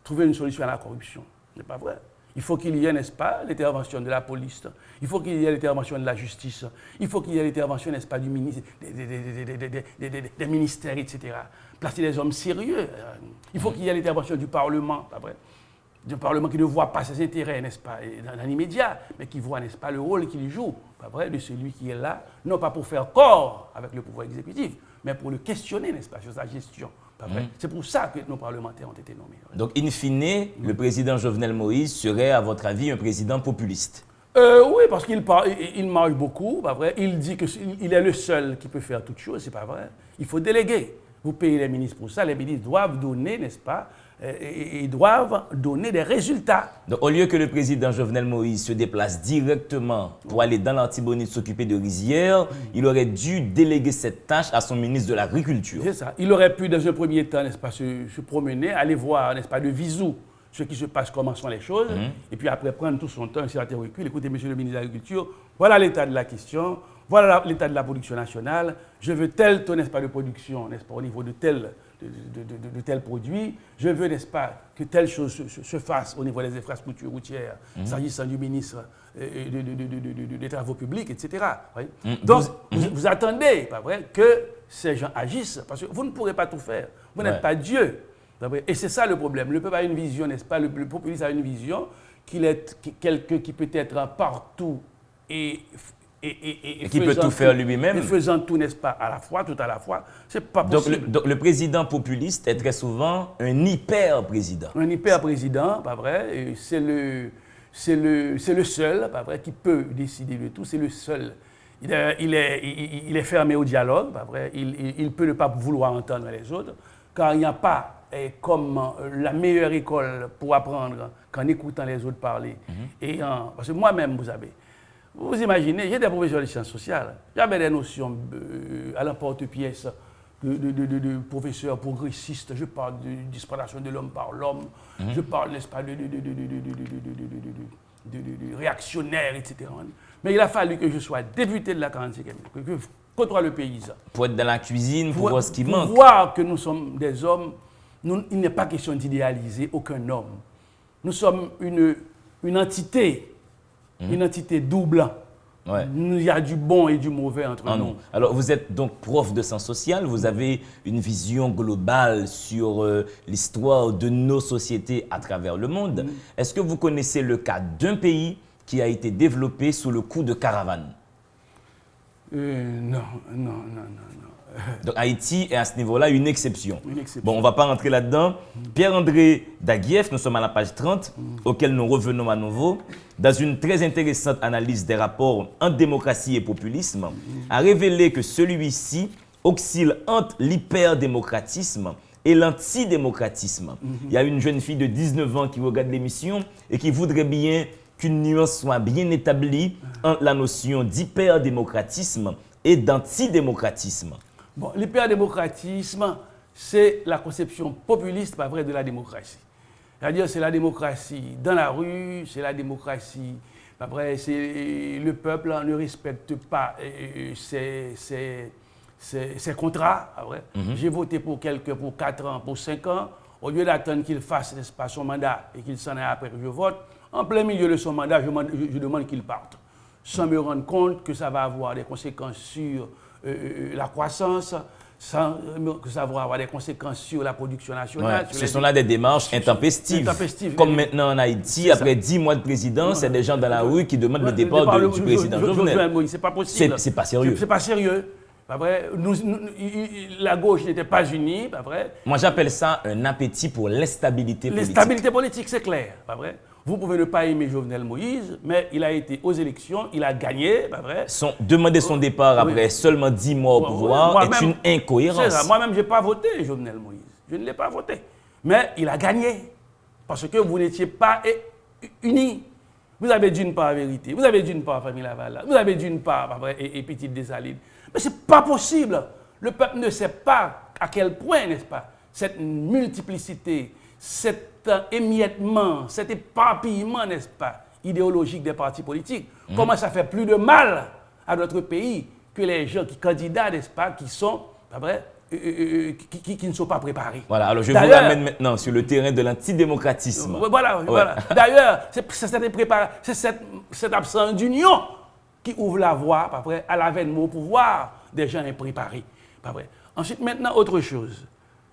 trouver une solution à la corruption. Ce n'est pas vrai. Il faut qu'il y ait, n'est-ce pas, l'intervention de la police. Il faut qu'il y ait l'intervention de la justice. Il faut qu'il y ait l'intervention, n'est-ce pas, du ministre, des ministères, etc. Placer des hommes sérieux. Il faut qu'il y ait l'intervention du Parlement, pas vrai. Du Parlement qui ne voit pas ses intérêts, n'est-ce pas, dans l'immédiat, mais qui voit, n'est-ce pas, le rôle qu'il joue, pas vrai, de celui qui est là, non pas pour faire corps avec le pouvoir exécutif, mais pour le questionner, n'est-ce pas, sur sa gestion. C'est pour ça que nos parlementaires ont été nommés. Donc, in fine, le président Jovenel Moïse serait, à votre avis, un président populiste? Oui, parce qu'il marche beaucoup, pas vrai. Il dit qu'il est le seul qui peut faire toutes choses, c'est pas vrai. Il faut déléguer. Vous payez les ministres pour ça, les ministres doivent donner, n'est-ce pas, et doivent donner des résultats. Donc, au lieu que le président Jovenel Moïse se déplace directement pour aller dans l'Artibonite s'occuper de rizières, il aurait dû déléguer cette tâche à son ministre de l'Agriculture. C'est ça. Il aurait pu, dans un premier temps, n'est-ce pas, se promener, aller voir, n'est-ce pas, de visu ce qui se passe, comment sont les choses, et puis après prendre tout son temps, un certain recul, écoutez, monsieur le ministre de l'Agriculture, voilà l'état de la question, voilà l'état de la production nationale, je veux tel taux, n'est-ce pas, de production, n'est-ce pas, au niveau de tel produit, je veux, n'est-ce pas, que telle chose se fasse au niveau des infrastructures routières, s'agissant du ministre des Travaux publics, etc. Donc, vous attendez, pas vrai, que ces gens agissent, parce que vous ne pourrez pas tout faire, vous n'êtes pas Dieu. Et c'est ça le problème. Le peuple a une vision, n'est-ce pas? Le populisme a une vision qu'il est quelqu'un qui peut être partout et qui peut tout faire lui-même. Et faisant tout, n'est-ce pas, à la fois, tout à la fois. C'est pas possible. Donc le président populiste est très souvent un hyper-président. Un hyper-président, pas vrai. C'est le seul, pas vrai, qui peut décider de tout. C'est le seul. Il est fermé au dialogue, pas vrai. Il peut ne pas vouloir entendre les autres, car il n'y a pas comme la meilleure école pour apprendre qu'en écoutant les autres parler. Parce que moi-même, vous imaginez, j'ai des professeurs de sciences sociales, j'avais des notions à l'emporte-pièce de professeurs progressistes, je parle de disparition de l'homme par l'homme, je parle, n'est-ce pas, de réactionnaires, etc. Mais il a fallu que je sois député de la 45e, que je côtoie le paysan. Pour être dans la cuisine, pour voir ce qui manque. Pour voir que nous sommes des hommes. Il n'est pas question d'idéaliser aucun homme. Nous sommes une entité, une entité double. Ouais. Il y a du bon et du mauvais entre nous. Alors, vous êtes donc prof de sciences sociales, vous avez une vision globale sur l'histoire de nos sociétés à travers le monde. Est-ce que vous connaissez le cas d'un pays qui a été développé sous le coup de caravane? Non. Donc Haïti est à ce niveau-là une exception. Bon, on ne va pas rentrer là-dedans. Pierre-André Daguieff, nous sommes à la page 30, auquel nous revenons à nouveau, dans une très intéressante analyse des rapports entre démocratie et populisme, a révélé que celui-ci oscille entre l'hyperdémocratisme et l'antidémocratisme. Il y a une jeune fille de 19 ans qui regarde l'émission et qui voudrait bien qu'une nuance soit bien établie entre la notion d'hyperdémocratisme et d'antidémocratisme. Bon, l'hyperdémocratisme, c'est la conception populiste, pas vrai, de la démocratie. C'est-à-dire, c'est la démocratie dans la rue, c'est la démocratie, pas vrai, c'est le peuple ne respecte pas ses contrats, pas vrai. J'ai voté pour quelqu'un pour 4 ans, pour 5 ans, au lieu d'attendre qu'il fasse, n'est-ce pas, son mandat et qu'il s'en aille après que je vote, en plein milieu de son mandat, je demande qu'il parte, sans me rendre compte que ça va avoir des conséquences sur la croissance, sans que ça va avoir des conséquences sur la production nationale. Ouais, ce sont là des démarches intempestives. Comme maintenant en Haïti, après 10 mois de présidence, c'est des gens dans la rue qui demandent le départ du président Jovenel. C'est pas possible. C'est pas sérieux. C'est pas sérieux. Pas vrai? La gauche n'était pas unie, pas vrai? Moi, j'appelle ça un appétit pour l'instabilité politique. L'instabilité politique, c'est clair, pas vrai? Vous pouvez ne pas aimer Jovenel Moïse, mais il a été aux élections, il a gagné, pas vrai? Demander son départ après seulement 10 mois au pouvoir est une incohérence. Moi-même, je n'ai pas voté Jovenel Moïse. Je ne l'ai pas voté. Mais il a gagné. Parce que vous n'étiez pas unis. Vous avez d'une part la vérité, vous avez d'une part Famille Laval, vous avez d'une part, pas vrai, et Petite Dessalines. Mais ce n'est pas possible. Le peuple ne sait pas à quel point, n'est-ce pas, cette multiplicité, cet émiettement, cet éparpillement, n'est-ce pas, idéologique des partis politiques, comment ça fait plus de mal à notre pays que les gens qui candidats, n'est-ce pas, qui sont, pas vrai, qui ne sont pas préparés. Voilà, alors je vous ramène maintenant sur le terrain de l'antidémocratisme. Voilà. D'ailleurs, c'est cette absence d'union qui ouvre la voie, pas vrai, à l'avènement au pouvoir des gens impréparés. Pas vrai. Ensuite, maintenant, autre chose.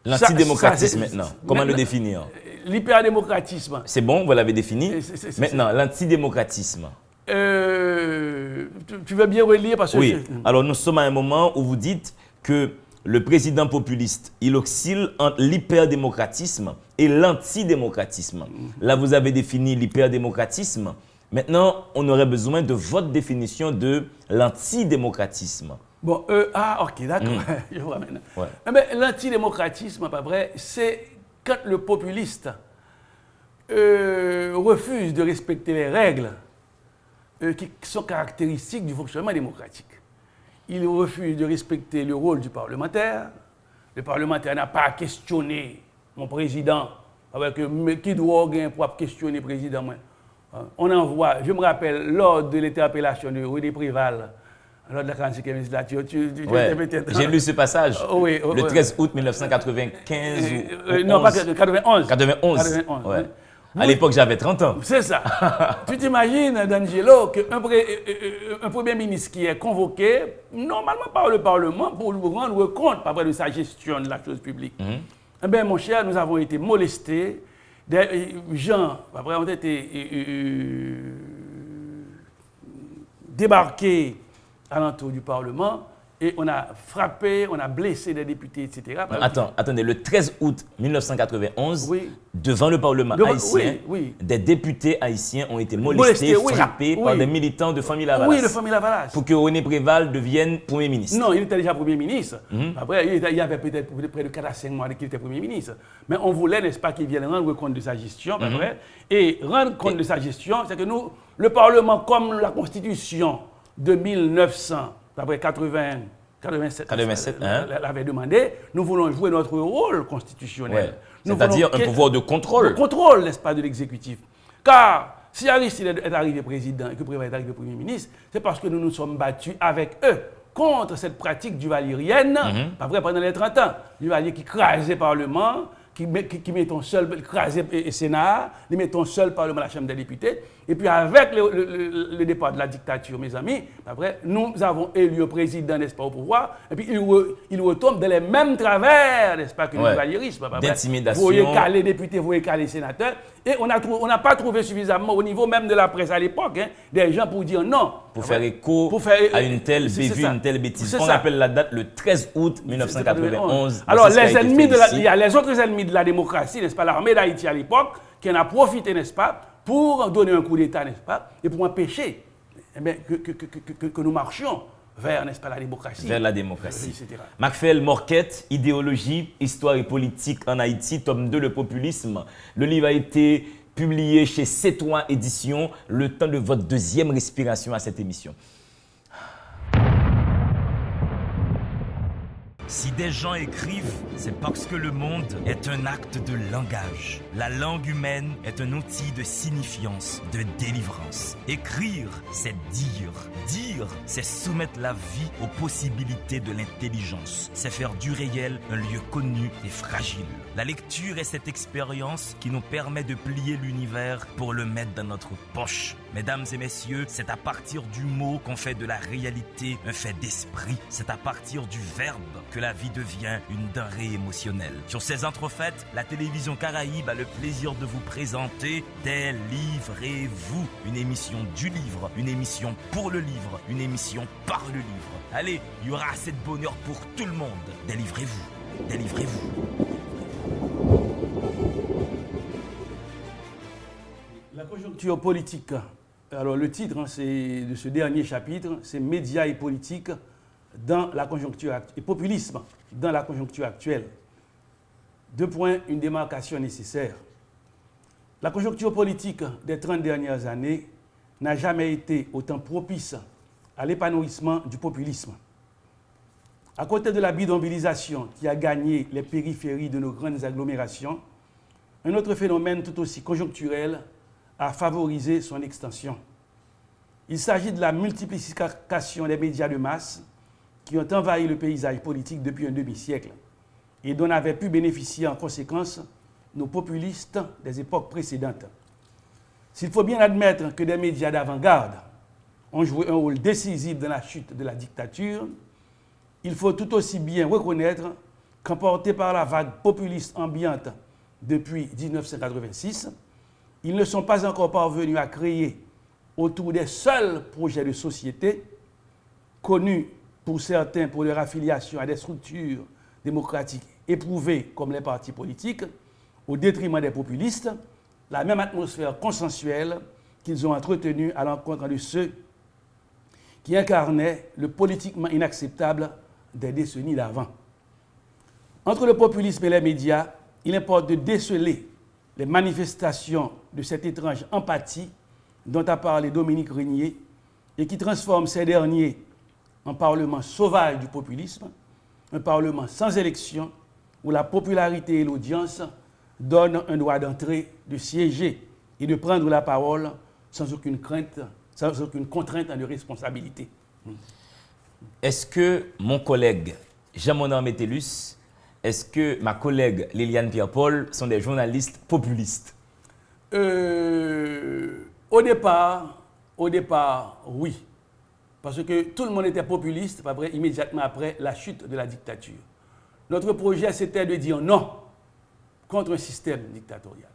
L'antidémocratisme maintenant, comment le définir? L'hyperdémocratisme. C'est bon, vous l'avez défini. Maintenant, l'antidémocratisme. Tu veux bien relire parce que... Oui, alors nous sommes à un moment où vous dites que le président populiste, il oscille entre l'hyperdémocratisme et l'antidémocratisme. Là, vous avez défini l'hyperdémocratisme. Maintenant, on aurait besoin de votre définition de l'antidémocratisme. Bon, ok, d'accord. Je vois maintenant. Ouais. Mais l'antidémocratisme, pas vrai, c'est quand le populiste refuse de respecter les règles qui sont caractéristiques du fonctionnement démocratique. Il refuse de respecter le rôle du parlementaire. Le parlementaire n'a pas à questionner mon président. Qui doit pour questionner le président? On envoie, je me rappelle, lors de l'interpellation de René Préval, lors de la 45e législature, j'ai lu ce passage, le 13 août 1995 non, pas 91. 91. Ouais. À l'époque, j'avais 30 ans. C'est ça. Tu t'imagines, D'Angelo, qu'un Premier ministre qui est convoqué, normalement par le Parlement, pour lui rendre compte de sa gestion de la chose publique. Eh bien, mon cher, nous avons été molestés. Des gens ont été débarqués à l'entour du Parlement et on a frappé, on a blessé des députés, etc. Attendez, le 13 août 1991, devant le Parlement haïtien, des députés haïtiens ont été molestés, frappés par des militants de Famille Laval. Oui, de Famille Laval. Pour que René Préval devienne Premier ministre. Non, il était déjà Premier ministre. Après, il y avait peut-être près de 4 à 5 mois qu'il était Premier ministre. Mais on voulait, n'est-ce pas, qu'il vienne rendre compte de sa gestion. Et rendre compte de sa gestion, c'est que nous, le Parlement, comme la Constitution de 1987 l'avait demandé, nous voulons jouer notre rôle constitutionnel. C'est-à-dire un pouvoir de contrôle. De contrôle, n'est-ce pas, de l'exécutif. Car si Aristide est arrivé président et que Préval est arrivé Premier ministre, c'est parce que nous nous sommes battus avec eux contre cette pratique duvalérienne, pas vrai, pendant les 30 ans. Duvalier qui crasait le Parlement, qui mettons seul, crasait le Sénat, qui mettons seul le Parlement, la Chambre des députés. Et puis avec le départ de la dictature, mes amis, après, nous avons élu le président, n'est-ce pas, au pouvoir, et puis il retombe dans les mêmes travers, n'est-ce pas, que le duvalierisme. D'intimidation. Vous voyez qu'à les députés, vous voyez qu'à les sénateurs. Et on n'a pas trouvé suffisamment, au niveau même de la presse à l'époque, des gens pour dire non. Pour faire écho à une telle bévue, une telle bêtise. On appelle la date le 13 août 1991. Alors, il y a les autres ennemis de la démocratie, n'est-ce pas, l'armée d'Haïti à l'époque, qui en a profité, n'est-ce pas, pour donner un coup d'État, n'est-ce pas, et pour empêcher que nous marchions vers, n'est-ce pas, la démocratie. Vers la démocratie. Etc. Macphail Morquette, Idéologie, Histoire et politique en Haïti, tome 2, Le populisme. Le livre a été publié chez C3 Éditions, le temps de votre deuxième respiration à cette émission. Si des gens écrivent, c'est parce que le monde est un acte de langage. La langue humaine est un outil de signifiance, de délivrance. Écrire, c'est dire. Dire, c'est soumettre la vie aux possibilités de l'intelligence. C'est faire du réel un lieu connu et fragile. La lecture est cette expérience qui nous permet de plier l'univers pour le mettre dans notre poche. Mesdames et messieurs, c'est à partir du mot qu'on fait de la réalité un fait d'esprit. C'est à partir du verbe que la vie devient une denrée émotionnelle. Sur ces entrefaites, la télévision Caraïbe a le plaisir de vous présenter Délivrez-vous, une émission du livre, une émission pour le livre, une émission par le livre. Allez, il y aura assez de bonheur pour tout le monde. Délivrez-vous, délivrez-vous. La conjoncture politique. Alors le titre de ce dernier chapitre, c'est Médias et politique dans la conjoncture et populisme dans la conjoncture actuelle. 2 points, une démarcation nécessaire. La conjoncture politique des 30 dernières années n'a jamais été autant propice à l'épanouissement du populisme. À côté de la bidonvillisation qui a gagné les périphéries de nos grandes agglomérations, un autre phénomène tout aussi conjoncturel a favorisé son extension. Il s'agit de la multiplication des médias de masse qui ont envahi le paysage politique depuis un demi-siècle et dont avaient pu bénéficier en conséquence nos populistes des époques précédentes. S'il faut bien admettre que des médias d'avant-garde ont joué un rôle décisif dans la chute de la dictature, il faut tout aussi bien reconnaître qu'emportés par la vague populiste ambiante depuis 1986, ils ne sont pas encore parvenus à créer autour des seuls projets de société, connus pour certains pour leur affiliation à des structures démocratiques éprouvées comme les partis politiques, au détriment des populistes, la même atmosphère consensuelle qu'ils ont entretenue à l'encontre de ceux qui incarnaient le politiquement inacceptable des décennies d'avant. Entre le populisme et les médias, il importe de déceler les manifestations de cette étrange empathie dont a parlé Dominique Régnier et qui transforme ces derniers en parlement sauvage du populisme, un parlement sans élection où la popularité et l'audience donnent un droit d'entrée, de siéger et de prendre la parole sans aucune crainte, sans aucune contrainte de responsabilité. Est-ce que mon collègue Jean-Monan Métellus, est-ce que ma collègue Liliane Pierre-Paul sont des journalistes populistes? Au départ, oui. Parce que tout le monde était populiste immédiatement après la chute de la dictature. Notre projet, c'était de dire non contre un système dictatorial.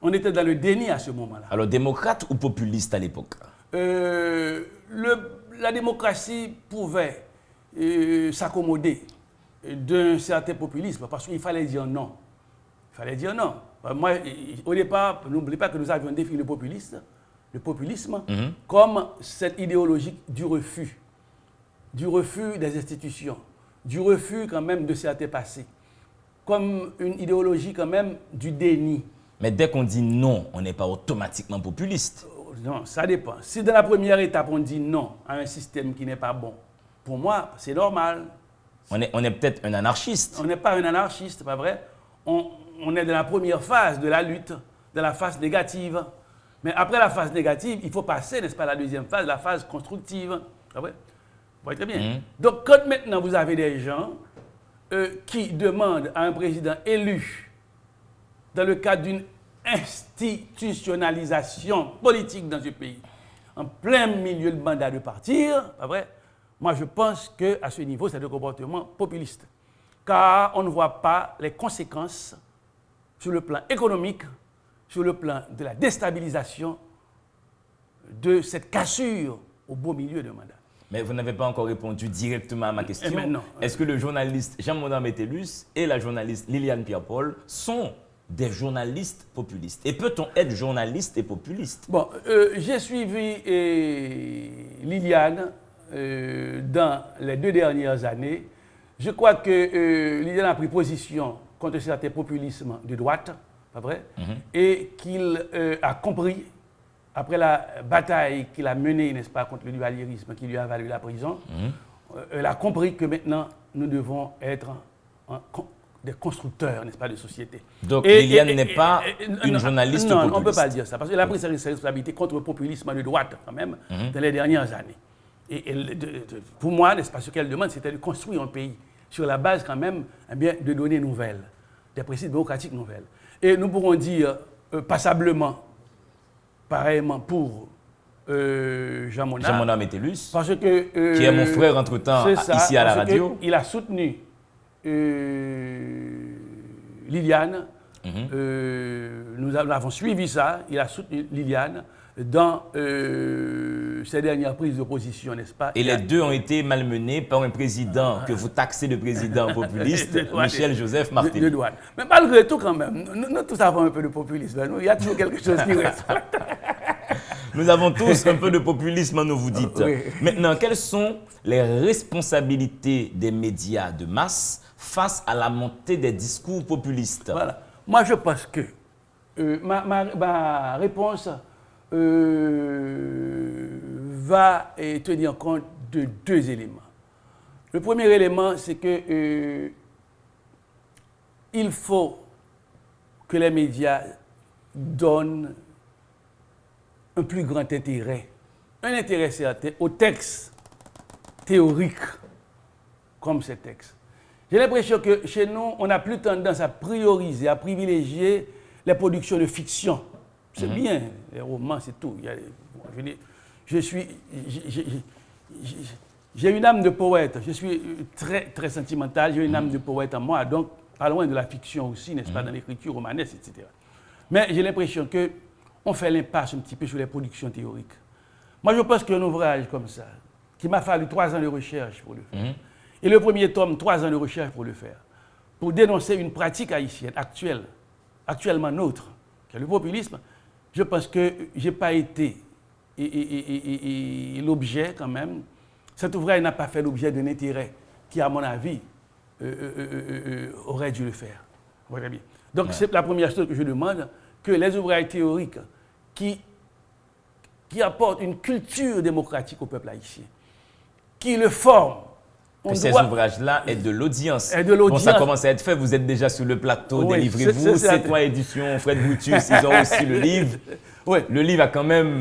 On était dans le déni à ce moment-là. Alors, démocrate ou populiste à l'époque? La démocratie pouvait s'accommoder d'un certain populisme parce qu'il fallait dire non. Il fallait dire non. Moi, au départ, n'oubliez pas que nous avions défini le populisme comme cette idéologie du refus des institutions, du refus quand même de certains passés, comme une idéologie quand même du déni. Mais dès qu'on dit non, on n'est pas automatiquement populiste. Non, ça dépend. Si dans la première étape, on dit non à un système qui n'est pas bon, pour moi, c'est normal. On est peut-être un anarchiste. On n'est pas un anarchiste, pas vrai? On est dans la première phase de la lutte, dans la phase négative. Mais après la phase négative, il faut passer, n'est-ce pas, à la deuxième phase, la phase constructive. Pas vrai? Vous voyez très bien. Donc, quand maintenant vous avez des gens qui demandent à un président élu, dans le cadre d'une institutionnalisation politique dans ce pays, en plein milieu de mandat de partir, pas vrai? Moi, je pense qu'à ce niveau, c'est un comportement populiste. Car on ne voit pas les conséquences sur le plan économique, sur le plan de la déstabilisation de cette cassure au beau milieu de mandat. Mais vous n'avez pas encore répondu directement à ma question. Non. Est-ce que le journaliste Jean-Monan Métellus et la journaliste Liliane Pierre-Paul sont des journalistes populistes? Et peut-on être journaliste et populiste? Bon, j'ai suivi Liliane dans les 2 dernières années. Je crois que Liliane a pris position contre certains populismes de droite, pas vrai? Et qu'il a compris, après la bataille qu'il a menée, n'est-ce pas, contre le dualisme qui lui a valu la prison, elle a compris que maintenant, nous devons être des constructeurs, n'est-ce pas, de société. Donc Liliane n'est pas une journaliste populiste. Non, on ne peut pas dire ça, parce qu'elle a pris sa responsabilité contre le populisme de droite, quand même, dans les dernières années. Et pour moi, n'est-ce pas, ce qu'elle demande, c'était de construire un pays sur la base, quand même, de données nouvelles. des principes démocratiques nouvelles. Et nous pourrons dire passablement, pareillement pour Jean Monard. Jean Monard Métellus, Parce que, qui est mon frère entre-temps ici à la radio. Il a soutenu Liliane. Nous avons suivi ça. Il a soutenu Liliane dans ses dernières prises de position, n'est-ce pas? Et les deux ont été malmenés par un président que vous taxez de président populiste, Michel Joseph Martelly. De douane. Mais malgré tout, quand même, nous tous avons un peu de populisme. Il y a toujours quelque chose qui reste. Nous avons tous un peu de populisme, nous vous dites. Oui. Maintenant, quelles sont les responsabilités des médias de masse face à la montée des discours populistes? Voilà. Moi, je pense que ma réponse va tenir compte de deux éléments. Le premier élément, c'est que il faut que les médias donnent un plus grand intérêt, un intérêt certain aux textes théoriques comme ces textes. J'ai l'impression que chez nous, on a plus tendance à prioriser, à privilégier les productions de fiction. C'est bien, les romans, c'est tout. J'ai une âme de poète, je suis très, très sentimental, j'ai une âme de poète en moi, donc pas loin de la fiction aussi, n'est-ce pas, dans l'écriture romanesque, etc. Mais j'ai l'impression qu'on fait l'impasse un petit peu sur les productions théoriques. Moi, je pense qu'un ouvrage comme ça, qui m'a fallu 3 ans de recherche pour le faire, et le premier tome, 3 ans de recherche pour le faire, pour dénoncer une pratique haïtienne actuelle, actuellement nôtre, qui est le populisme, je pense que je n'ai pas été l'objet quand même. Cet ouvrage n'a pas fait l'objet d'un intérêt qui, à mon avis, aurait dû le faire. Voilà bien. Donc, c'est la première chose que je demande, que les ouvrages théoriques qui apportent une culture démocratique au peuple haïtien, qui le forment. Que ces ouvrages-là aient de l'audience. Bon, ça commence à être fait. Vous êtes déjà sur le plateau. Oui, délivrez-vous. C'est toi, édition Fred Brutus. Ils ont aussi le livre. Oui. Le livre a quand même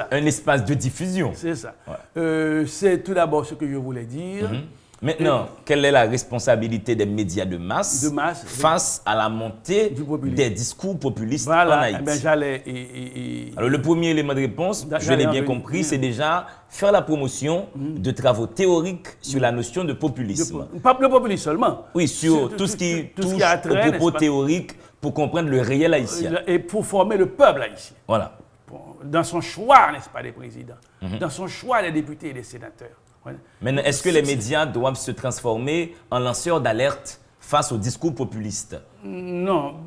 un espace de diffusion. C'est ça. Ouais. C'est tout d'abord ce que je voulais dire. Maintenant, quelle est la responsabilité des médias de masse face à la montée des discours populistes en Haïti? Ben, alors, le premier élément de réponse, je l'ai bien compris, c'est déjà faire la promotion de travaux théoriques sur la notion de populisme. Pas le populisme seulement. Oui, sur tout ce qui touche aux propos théoriques pour comprendre le réel haïtien. Et pour former le peuple haïtien. Voilà. Dans son choix, n'est-ce pas, des présidents, dans son choix des députés et des sénateurs. Maintenant, est-ce que les médias doivent se transformer en lanceurs d'alerte face aux discours populistes? Non,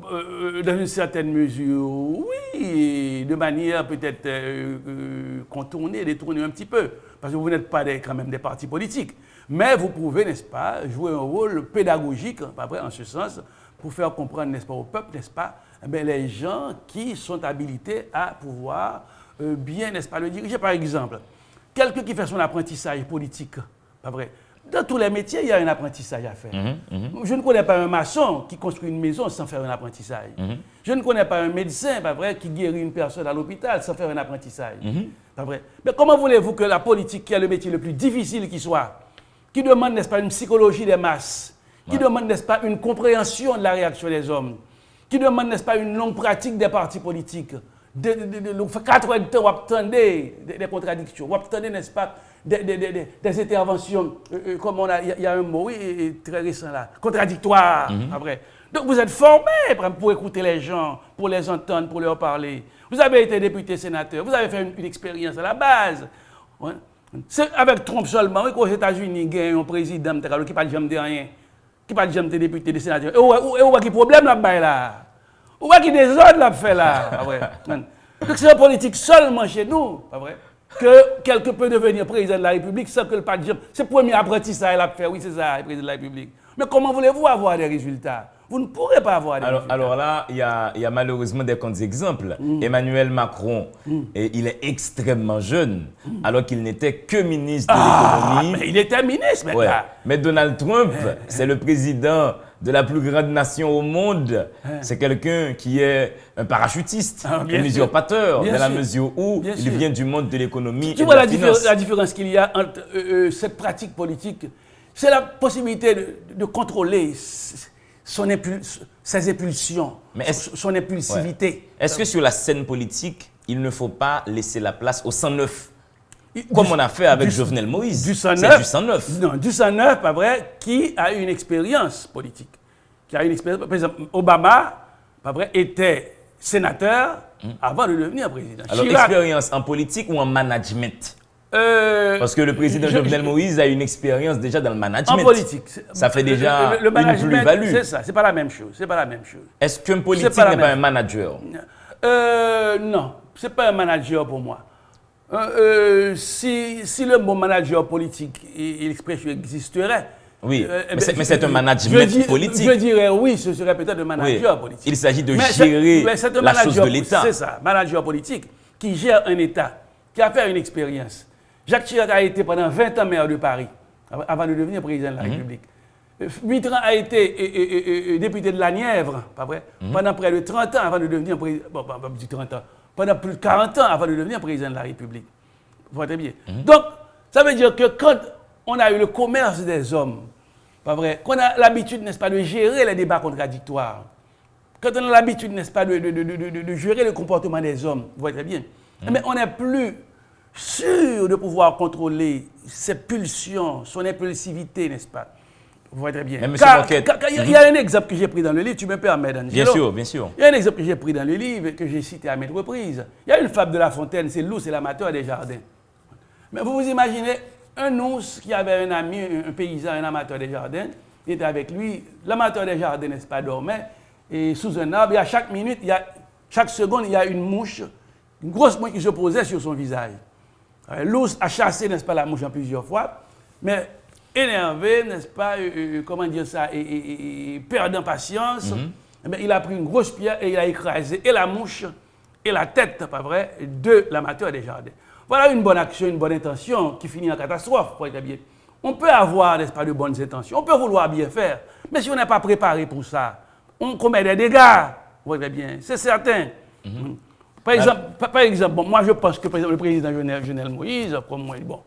dans une certaine mesure, oui, de manière peut-être contournée, détournée un petit peu, parce que vous n'êtes pas quand même des partis politiques. Mais vous pouvez, n'est-ce pas, jouer un rôle pédagogique, en ce sens, pour faire comprendre, n'est-ce pas, au peuple, n'est-ce pas, les gens qui sont habilités à pouvoir bien, n'est-ce pas, le diriger. Par exemple, quelqu'un qui fait son apprentissage politique, pas vrai? Dans tous les métiers, il y a un apprentissage à faire. Je ne connais pas un maçon qui construit une maison sans faire un apprentissage. Je ne connais pas un médecin, pas vrai, qui guérit une personne à l'hôpital sans faire un apprentissage. Pas vrai? Mais comment voulez-vous que la politique, qui est le métier le plus difficile qui soit, qui demande, n'est-ce pas, une psychologie des masses, qui demande, n'est-ce pas, une compréhension de la réaction des hommes, qui demande, n'est-ce pas, une longue pratique des partis politiques, 80 ans, vous attendez des contradictions, vous attendez, n'est-ce pas, des interventions, comme il y a un mot, oui, très récent là, contradictoire, après. Donc vous êtes formé pour écouter les gens, pour les entendre, pour leur parler. Vous avez été député sénateur, vous avez fait une expérience à la base. Ouais. C'est avec Trump seulement, oui, qu'aux États-Unis, il y a un président qui n'a pas jamais dit rien, qui n'a pas jamais été député, des sénateurs. Et où est le problème là-bas? Où est-ce qu'il y a des ordres là fait là? Donc c'est la politique seulement chez nous, pas vrai? Que quelqu'un peut devenir président de la République sans que le pas de c'est le premier apprentissage qu'il a fait, oui c'est ça, le président de la République. Mais comment voulez-vous avoir des résultats? Vous ne pourrez pas avoir des résultats. Alors là, il y a malheureusement des contre-exemples. Emmanuel Macron, il est extrêmement jeune, alors qu'il n'était que ministre de l'économie. Mais il était ministre maintenant. Mais Donald Trump, c'est le président de la plus grande nation au monde. C'est quelqu'un qui est un parachutiste, un usurpateur, dans la mesure où il vient du monde de l'économie et de la finance. La différence qu'il y a entre cette pratique politique, c'est la possibilité de contrôler ses impulsions, son impulsivité. Ouais. Est-ce que sur la scène politique, il ne faut pas laisser la place au 109 comme on a fait avec Jovenel Moïse? Du 109. C'est du 109. Non, du 109, pas vrai, qui a une expérience politique. Par exemple, Obama, pas vrai, était sénateur avant de devenir président. Alors, expérience en politique ou en management? Parce que le président Jovenel Moïse a une expérience déjà dans le management. En politique. Ça fait déjà le une plus-value. C'est ça, c'est pas la même chose. C'est pas la même chose. Est-ce qu'un politique n'est pas un manager? Non, c'est pas un manager pour moi. Si le mot manager politique et l'expression existerait. Oui, mais c'est un management politique. Je dirais oui, ce serait peut-être un manager politique. Il s'agit de gérer la chose de l'État. C'est ça, manager politique qui gère un État, qui a fait une expérience. Jacques Chirac a été pendant 20 ans maire de Paris, avant de devenir président de la République. Mitterrand a été député de la Nièvre, pas vrai, pendant près de 30 ans avant de devenir président. Bon, pas 30 ans, pendant plus de 40 ans avant de devenir président de la République. Vous voyez bien. Donc, ça veut dire que quand on a eu le commerce des hommes, pas vrai, qu'on a l'habitude, n'est-ce pas, de gérer les débats contradictoires, quand on a l'habitude, n'est-ce pas, de gérer le comportement des hommes, vous voyez très bien, mais on n'est plus sûr de pouvoir contrôler ses pulsions, son impulsivité, n'est-ce pas? Vous voyez très bien. Il y a un exemple que j'ai pris dans le livre, tu me permets, Angelo? Bien sûr, bien sûr. Il y a un exemple que j'ai pris dans le livre, que j'ai cité à maintes reprises. Il y a une fable de La Fontaine, c'est l'ours et l'amateur des jardins. Mais vous vous imaginez un ours qui avait un ami, un paysan, un amateur des jardins, il était avec lui, l'amateur des jardins, n'est-ce pas, dormait, et sous un arbre, et à chaque minute, chaque seconde, il y a une mouche, une grosse mouche qui se posait sur son visage. L'ours a chassé, n'est-ce pas, la mouche en plusieurs fois, mais énervé, n'est-ce pas, comment dire ça, et perdant patience, il a pris une grosse pierre et il a écrasé et la mouche et la tête, pas vrai, de l'amateur des jardins. Voilà une bonne action, une bonne intention qui finit en catastrophe, pour être bien. On peut avoir, n'est-ce pas, de bonnes intentions, on peut vouloir bien faire, mais si on n'est pas préparé pour ça, on commet des dégâts, vous voyez bien, c'est certain. Par exemple, bon, moi je pense que le président Jovenel Moïse, comme moi, bon,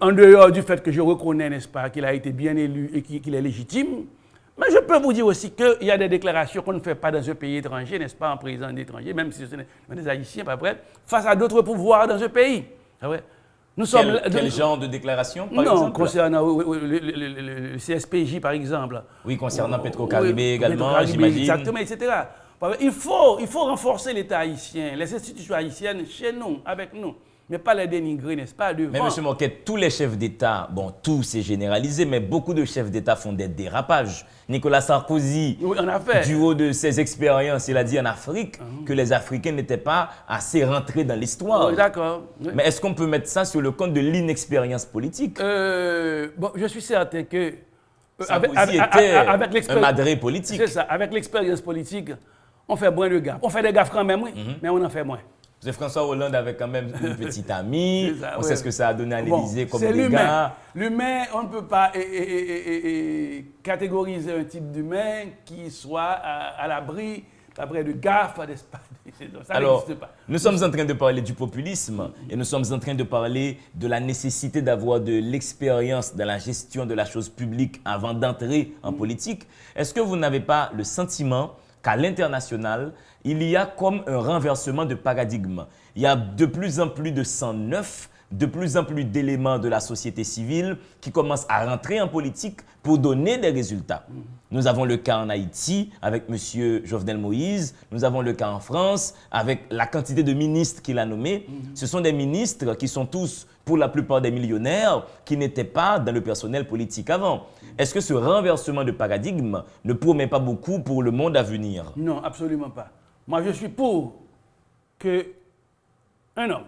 en dehors du fait que je reconnais, n'est-ce pas, qu'il a été bien élu et qu'il est légitime, mais je peux vous dire aussi qu'il y a des déclarations qu'on ne fait pas dans un pays étranger, n'est-ce pas, en président d'étranger, même si ce sont des Haïtiens, pas vrai, face à d'autres pouvoirs dans un pays. Vrai. Quel genre de déclaration, par exemple? Concernant le CSPJ, par exemple. Oui, concernant Petro-Caribé également, j'imagine. Exactement, etc. Il faut renforcer l'État haïtien, les institutions haïtiennes chez nous, avec nous, mais pas les dénigrer, n'est-ce pas, devant. Mais M. Moquette, tous les chefs d'État, bon, tout c'est généralisé, mais beaucoup de chefs d'État font des dérapages. Nicolas Sarkozy, du haut de ses expériences, il a dit en Afrique que les Africains n'étaient pas assez rentrés dans l'histoire. Oui, d'accord. Oui. Mais est-ce qu'on peut mettre ça sur le compte de l'inexpérience politique? Bon, je suis certain que Sarkozy était un madré politique. C'est ça, avec l'expérience politique, on fait moins de gaffes. On fait des gaffes quand même, oui, mais on en fait moins. C'est François Hollande avait quand même une petite amie. On sait ce que ça a donné à l'Élysée comme dégâts. L'humain, on ne peut pas catégoriser un type d'humain qui soit à l'abri de gaffes, d'espace. Alors, nous sommes en train de parler du populisme et nous sommes en train de parler de la nécessité d'avoir de l'expérience dans la gestion de la chose publique avant d'entrer en politique. Est-ce que vous n'avez pas le sentiment qu'à l'international, il y a comme un renversement de paradigme? Il y a de plus en plus de sang neuf, de plus en plus d'éléments de la société civile qui commencent à rentrer en politique pour donner des résultats. Nous avons le cas en Haïti avec M. Jovenel Moïse, nous avons le cas en France avec la quantité de ministres qu'il a nommés. Ce sont des ministres qui sont tous, pour la plupart des millionnaires, qui n'étaient pas dans le personnel politique avant. Est-ce que ce renversement de paradigme ne promet pas beaucoup pour le monde à venir? Non, absolument pas. Moi, je suis pour qu'un homme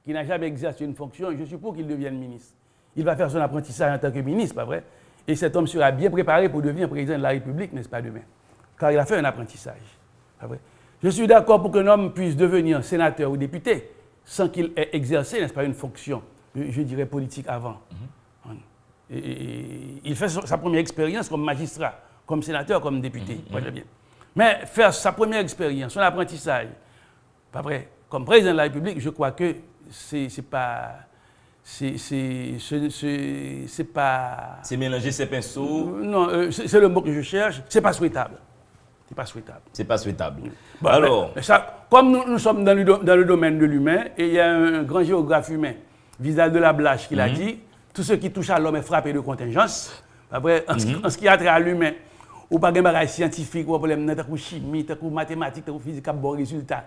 qui n'a jamais exercé une fonction, je suis pour qu'il devienne ministre. Il va faire son apprentissage en tant que ministre, pas vrai? Et cet homme sera bien préparé pour devenir président de la République, n'est-ce pas, demain? Car il a fait un apprentissage, pas vrai? Je suis d'accord pour qu'un homme puisse devenir sénateur ou député sans qu'il ait exercé, n'est-ce pas, une fonction, je dirais, politique avant. Et il fait sa première expérience comme magistrat, comme sénateur, comme député. Bien. Mais faire sa première expérience, son apprentissage, pas vrai, comme président de la République, je crois que c'est pas c'est pas... C'est mélanger ses pinceaux. Non, c'est le mot que je cherche, c'est pas souhaitable. C'est pas souhaitable. C'est pas souhaitable. Bon, Alors, mais ça, comme nous sommes dans le domaine de l'humain, et il y a un grand géographe humain, Vidal de la Blache, qui l'a dit, tout ce qui touche à l'homme est frappé de contingence. Après, en ce qui a trait à l'humain, ou pas de bagage scientifique, ou problème de chimie, de mathématiques, de physique, de bons résultats,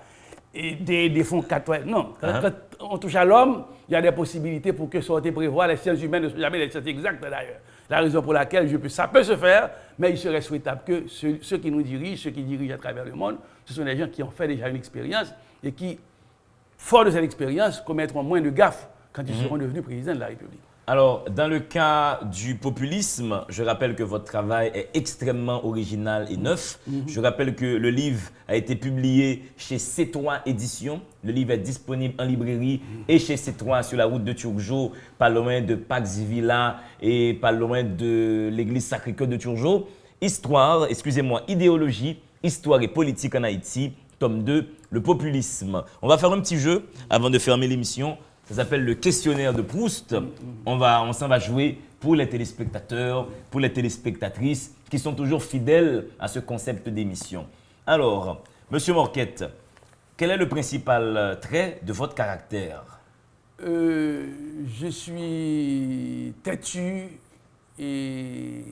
et des fonds 4. Non, quand on touche à l'homme, il y a des possibilités pour que sorte prévoir. Les sciences humaines ne sont jamais les sciences exactes d'ailleurs. La raison pour laquelle ça peut se faire, mais il serait souhaitable que ceux qui nous dirigent, ceux qui dirigent à travers le monde, ce sont des gens qui ont fait déjà une expérience et qui, fort de cette expérience, commettront moins de gaffes quand ils seront devenus présidents de la République. Alors, dans le cas du populisme, je rappelle que votre travail est extrêmement original et neuf. Je rappelle que le livre a été publié chez C3 Éditions. Le livre est disponible en librairie et chez C3 sur la route de Turgeau, pas loin de Pax Villa et pas loin de l'église Sacré-Cœur de Turgeau. Idéologie, histoire et politique en Haïti, tome 2, le populisme. On va faire un petit jeu avant de fermer l'émission. Ça s'appelle le questionnaire de Proust. On s'en va jouer pour les téléspectateurs, pour les téléspectatrices qui sont toujours fidèles à ce concept d'émission. Alors, Monsieur Morquette, quel est le principal trait de votre caractère? Je suis têtu et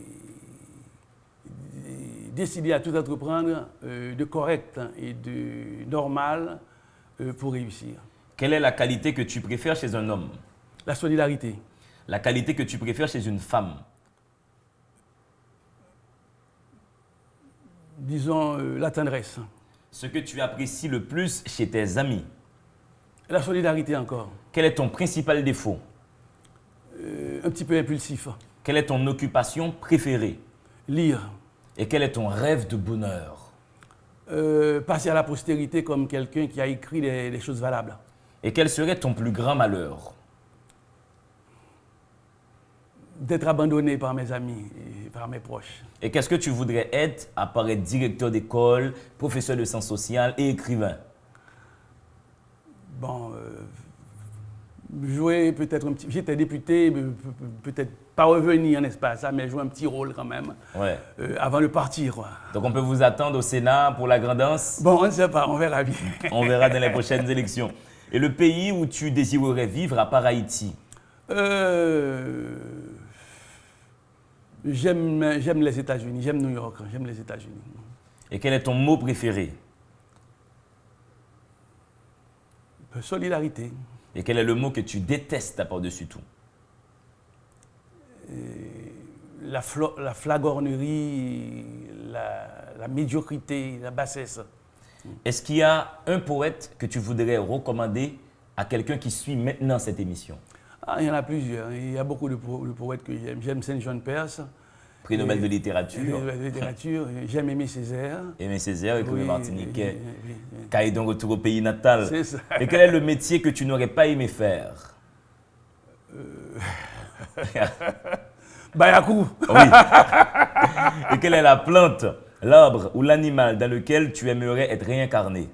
décidé à tout entreprendre de correct et de normal pour réussir. Quelle est la qualité que tu préfères chez un homme? La solidarité. La qualité que tu préfères chez une femme? Disons la tendresse. Ce que tu apprécies le plus chez tes amis? La solidarité encore. Quel est ton principal défaut? Un petit peu impulsif. Quelle est ton occupation préférée? Lire. Et quel est ton rêve de bonheur? Passer à la postérité comme quelqu'un qui a écrit des choses valables. Et quel serait ton plus grand malheur? D'être abandonné par mes amis et par mes proches. Et qu'est-ce que tu voudrais être à part être directeur d'école, professeur de sciences sociales et écrivain? Bon, jouer peut-être un petit... J'étais député, peut-être pas revenir, n'est-ce pas, ça, mais jouer un petit rôle quand même, Ouais. avant de partir. Quoi. Donc on peut vous attendre au Sénat pour la grandance? Bon, on ne sait pas, on verra bien. On verra dans les prochaines élections. Et le pays où tu désirerais vivre à part Haïti? J'aime les États-Unis, j'aime New York, j'aime les États-Unis. Et quel est ton mot préféré? Solidarité. Et quel est le mot que tu détestes à par-dessus tout? La flagornerie, la médiocrité, la bassesse. Est-ce qu'il y a un poète que tu voudrais recommander à quelqu'un qui suit maintenant cette émission? Il y en a plusieurs. Il y a beaucoup de poètes que j'aime. J'aime Saint-Jean Perse. Prix Nobel de littérature. J'aime Aimé Césaire. Aimé Césaire, écrivain martiniquais. Oui. Caïdon retour au pays natal. C'est ça. Et quel est le métier que tu n'aurais pas aimé faire? Bayakou. Oui. Et quelle est la plante, l'arbre ou l'animal dans lequel tu aimerais être réincarné?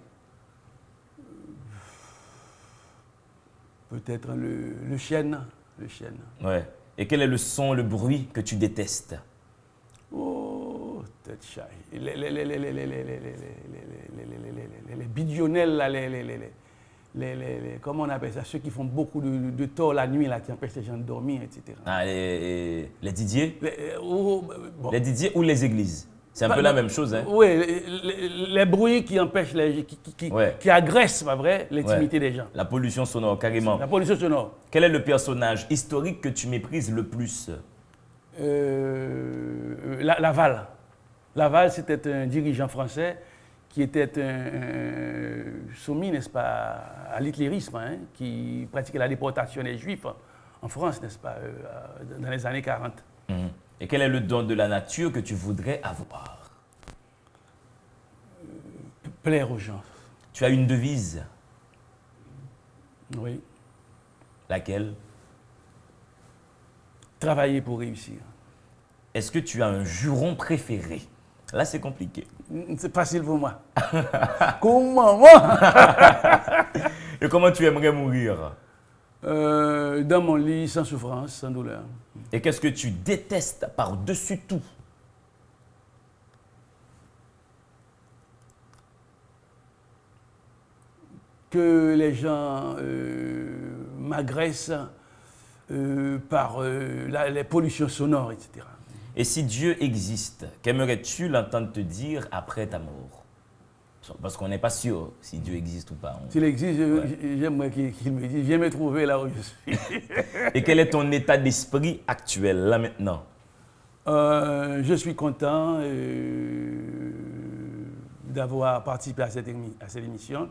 Peut-être le chêne. Le chêne. Ouais. Et quel est le son, le bruit que tu détestes? Oh, tête chaille. Les bidionnels, là, comment on appelle ça? Ceux qui font beaucoup de tort la nuit, là, qui empêchent les gens de dormir, etc. Ah, les Didier? Bon. Les Didier ou les églises? C'est un peu la même chose, hein? Oui, les bruits qui empêchent, qui agressent, pas vrai, l'intimité des gens. La pollution sonore, carrément. La pollution sonore. Quel est le personnage historique que tu méprises le plus? Laval. Laval, c'était un dirigeant français qui était soumis, n'est-ce pas, à l'hitlérisme, hein, qui pratiquait la déportation des Juifs en France, n'est-ce pas, dans les années 40. Et quel est le don de la nature que tu voudrais avoir? Plaire aux gens. Tu as une devise? Oui. Laquelle? Travailler pour réussir. Est-ce que tu as un juron préféré? Là, c'est compliqué. C'est facile pour moi. Comment moi? Et comment tu aimerais mourir? Dans mon lit, sans souffrance, sans douleur. Et qu'est-ce que tu détestes par-dessus tout? Que les gens m'agressent par les pollutions sonores, etc. Et si Dieu existe, qu'aimerais-tu l'entendre te dire après ta mort? Parce qu'on n'est pas sûr si Dieu existe ou pas. S'il existe, j'aimerais qu'il me dise, viens me trouver là où je suis. Et quel est ton état d'esprit actuel, là maintenant? Je suis content d'avoir participé à cette émission.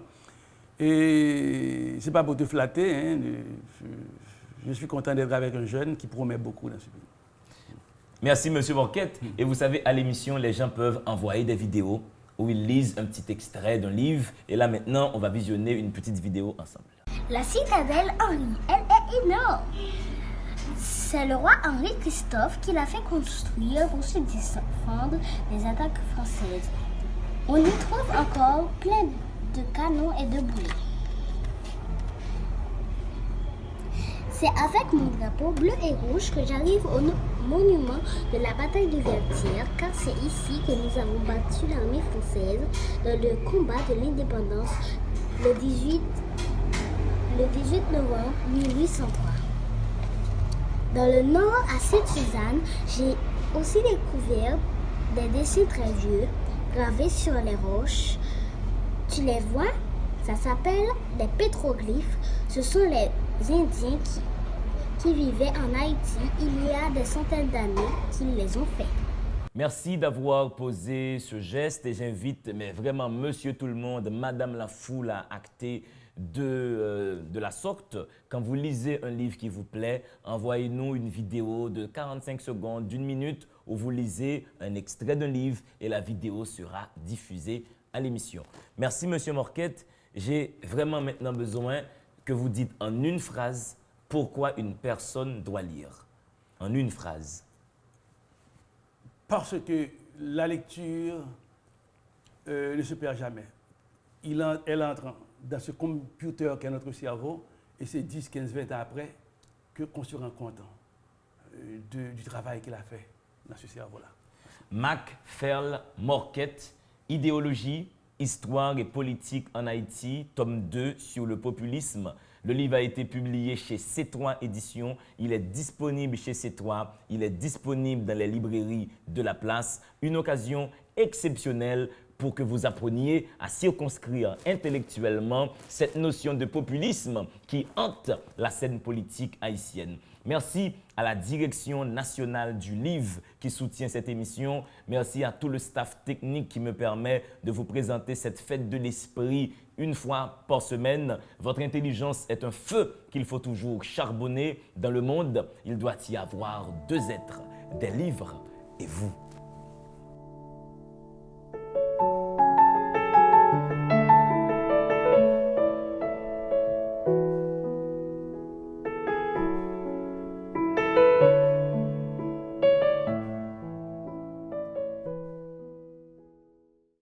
Et ce n'est pas pour te flatter, hein, je suis content d'être avec un jeune qui promet beaucoup dans ce pays. Merci, Monsieur Morquette. Et vous savez, à l'émission, les gens peuvent envoyer des vidéos où ils lisent un petit extrait d'un livre. Et là, maintenant, on va visionner une petite vidéo ensemble. La citadelle Henri, elle est énorme. C'est le roi Henri Christophe qui l'a fait construire pour se défendre des attaques françaises. On y trouve encore plein de canons et de boulets. C'est avec mon drapeau bleu et rouge que j'arrive au monument de la bataille de Vertières, car c'est ici que nous avons battu l'armée française dans le combat de l'indépendance le 18 novembre 1803. Dans le nord, à Sainte-Suzanne, j'ai aussi découvert des dessins très vieux gravés sur les roches. Tu les vois? Ça s'appelle des pétroglyphes. Ce sont les Indiens qui vivaient en Haïti il y a des centaines d'années qui les ont faits. Merci d'avoir posé ce geste et j'invite, mais vraiment, monsieur tout le monde, madame la foule à acter de la sorte. Quand vous lisez un livre qui vous plaît, envoyez-nous une vidéo de 45 secondes, d'1 minute où vous lisez un extrait d'un livre et la vidéo sera diffusée à l'émission. Merci, monsieur Morquette. J'ai vraiment maintenant besoin que vous dites en une phrase pourquoi une personne doit lire. En une phrase. Parce que la lecture ne se perd jamais. Elle entre dans ce computer qu'est notre cerveau et c'est 10, 15, 20 ans après qu'on se rend compte du travail qu'il a fait dans ce cerveau-là. Mac Ferl Morquette, idéologie, histoire et politique en Haïti, tome 2 sur le populisme. Le livre a été publié chez C3 Éditions. Il est disponible chez C3. Il est disponible dans les librairies de la place. Une occasion exceptionnelle pour que vous appreniez à circonscrire intellectuellement cette notion de populisme qui hante la scène politique haïtienne. Merci à la Direction nationale du livre qui soutient cette émission. Merci à tout le staff technique qui me permet de vous présenter cette fête de l'esprit une fois par semaine. Votre intelligence est un feu qu'il faut toujours charbonner. Dans le monde, il doit y avoir deux êtres, des livres et vous.